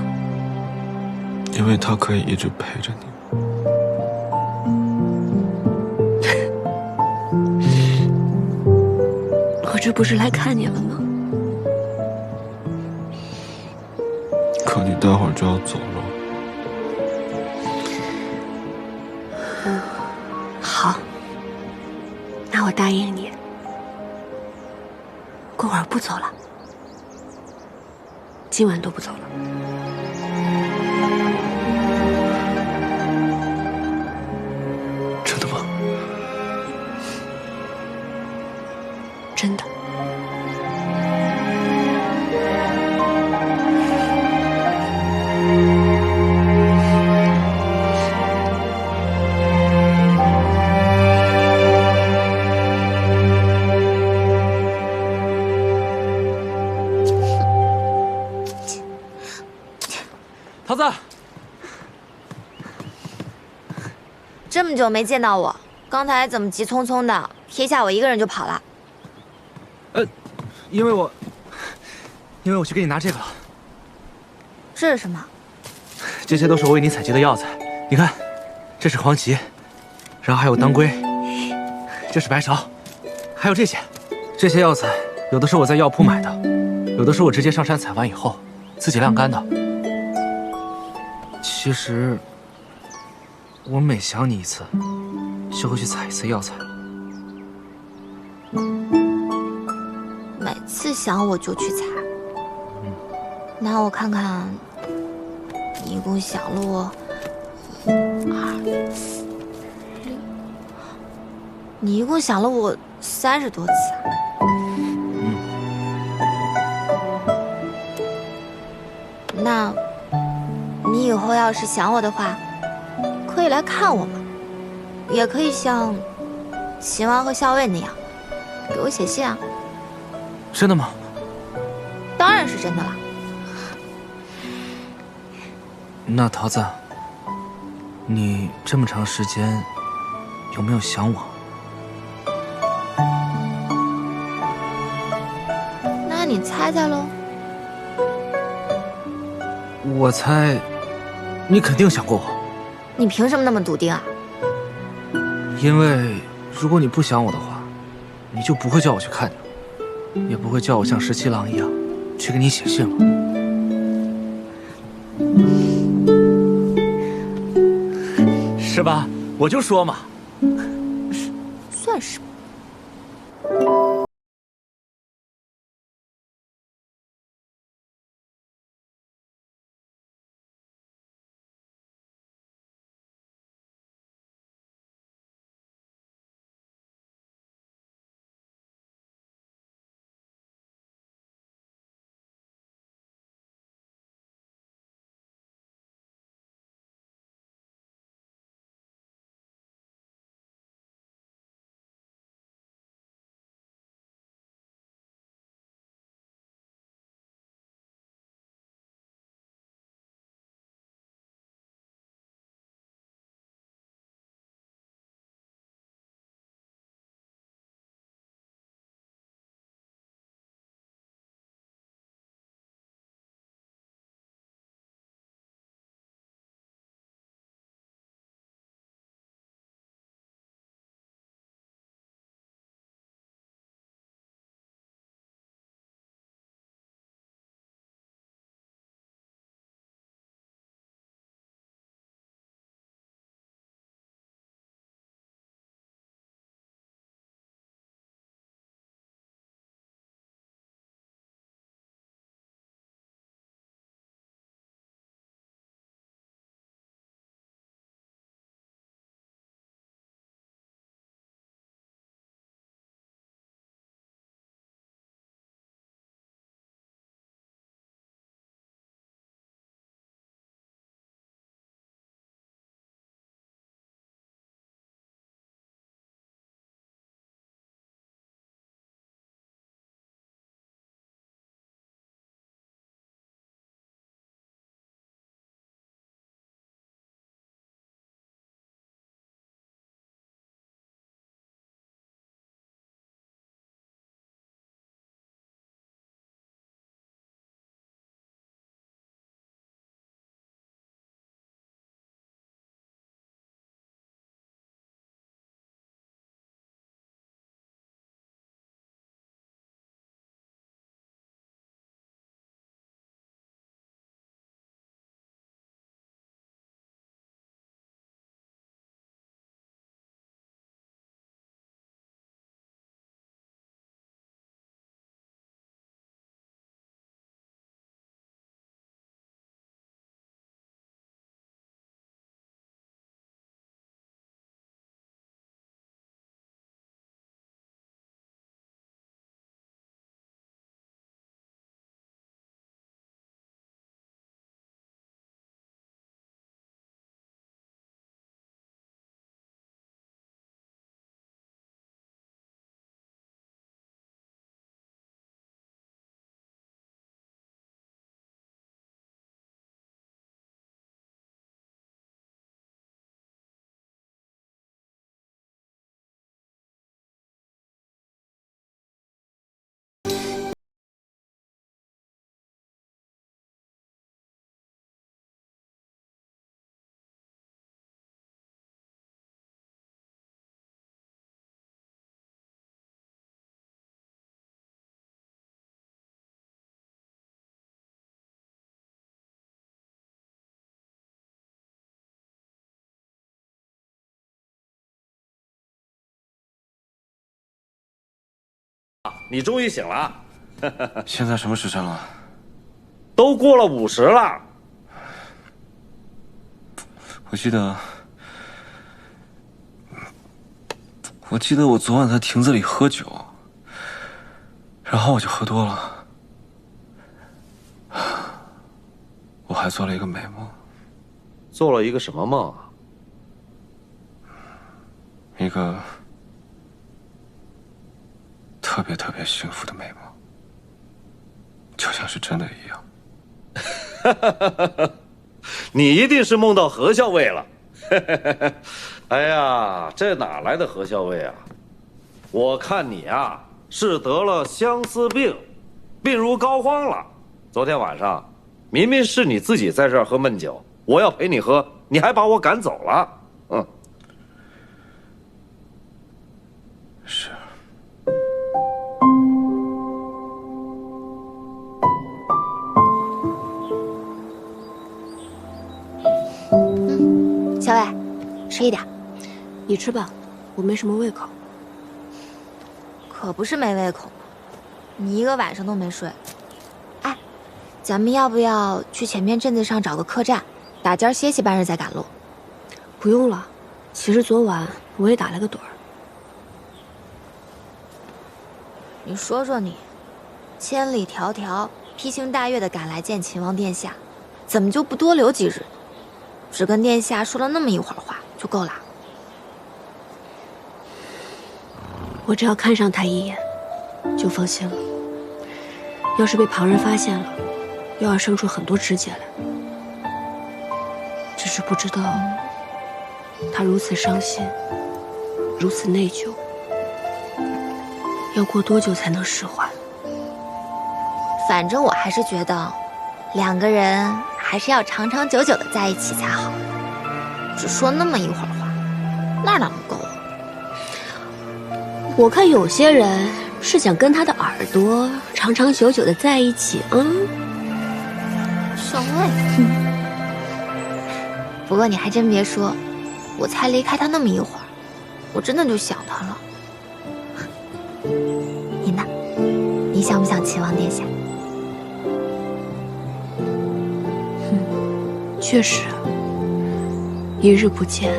因为他可以一直陪着你。这不是来看你了吗？可你待会儿就要走了。好，那我答应你，过会儿不走了，今晚都不走了。真的吗？真的。桃子，这么久没见到我，刚才怎么急匆匆的撇下我一个人就跑了？因为我去给你拿这个了。这是什么？这些都是我为你采集的药材，你看，这是黄芪，然后还有当归，这是白芍，还有这些药材，有的是我在药铺买的，有的是我直接上山采完以后自己晾干的。其实，我每想你一次，就会去采一次药材。每次想我就去采。那我看看，你一共想了我1、2、4、6，你一共想了我30多次。那，你以后要是想我的话，可以来看我嘛，也可以像秦王和校尉那样，给我写信啊。真的吗？当然是真的了。那桃子，你这么长时间有没有想我？那你猜猜喽。我猜，你肯定想过我。你凭什么那么笃定啊？因为如果你不想我的话，你就不会叫我去看你，也不会叫我像17郎一样去给你写信了。是吧？我就说嘛。算是吧。你终于醒了。现在什么时辰了？都过了50了。我记得我昨晚在亭子里喝酒，然后我就喝多了。我还做了一个美梦。做了一个什么梦啊？一个特别特别幸福的美梦，就像是真的一样。你一定是梦到何校尉了。哎呀，这哪来的何校尉啊？我看你啊是得了相思病，病入膏肓了。昨天晚上明明是你自己在这儿喝闷酒，我要陪你喝，你还把我赶走了。是。小伟，吃一点。你吃吧，我没什么胃口。可不是没胃口，你一个晚上都没睡。哎，咱们要不要去前面镇子上找个客栈，打尖歇息半日再赶路？不用了，其实昨晚我也打了个盹儿。你说说你，千里迢迢、披星戴月的赶来见秦王殿下，怎么就不多留几日？只跟殿下说了那么一会儿话就够了。我只要看上他一眼，就放心了。要是被旁人发现了，又要生出很多枝节来。只是不知道，他如此伤心，如此内疚，要过多久才能释怀？反正我还是觉得，两个人还是要长长久久的在一起才好。只说那么一会儿话，哪能够啊？我看有些人是想跟他的耳朵长长久久的在一起啊。上位。不过你还真别说，我才离开他那么一会儿，我真的就想他了。你呢？你想不想秦王殿下？确实，一日不见，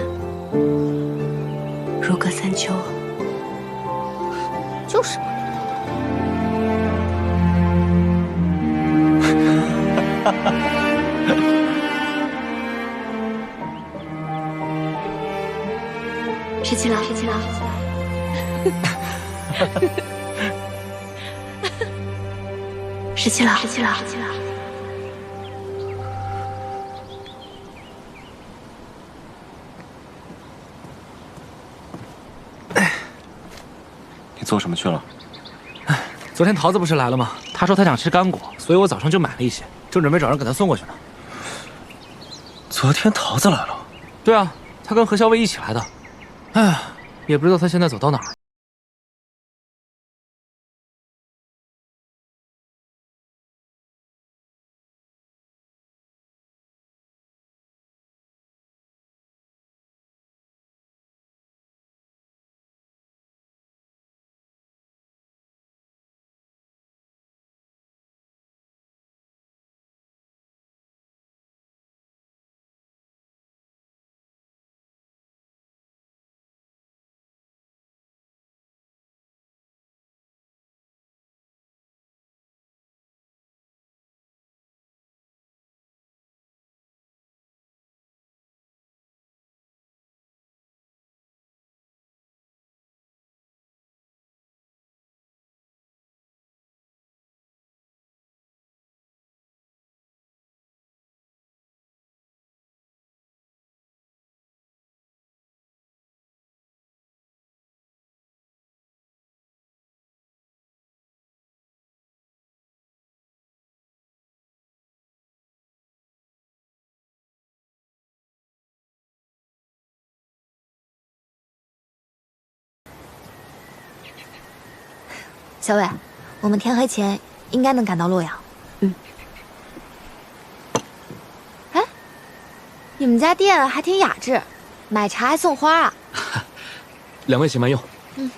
如隔三秋。就是嘛。十七郎，十七郎，十七郎，十七郎，十七郎。你做什么去了？昨天桃子不是来了吗？他说他想吃干果，所以我早上就买了一些，正准备找人给他送过去呢。昨天桃子来了？对啊，他跟何校尉一起来的。哎，也不知道他现在走到哪儿。小伟，我们天黑前应该能赶到洛阳。哎，你们家店还挺雅致，买茶还送花啊。两位请慢用。嗯。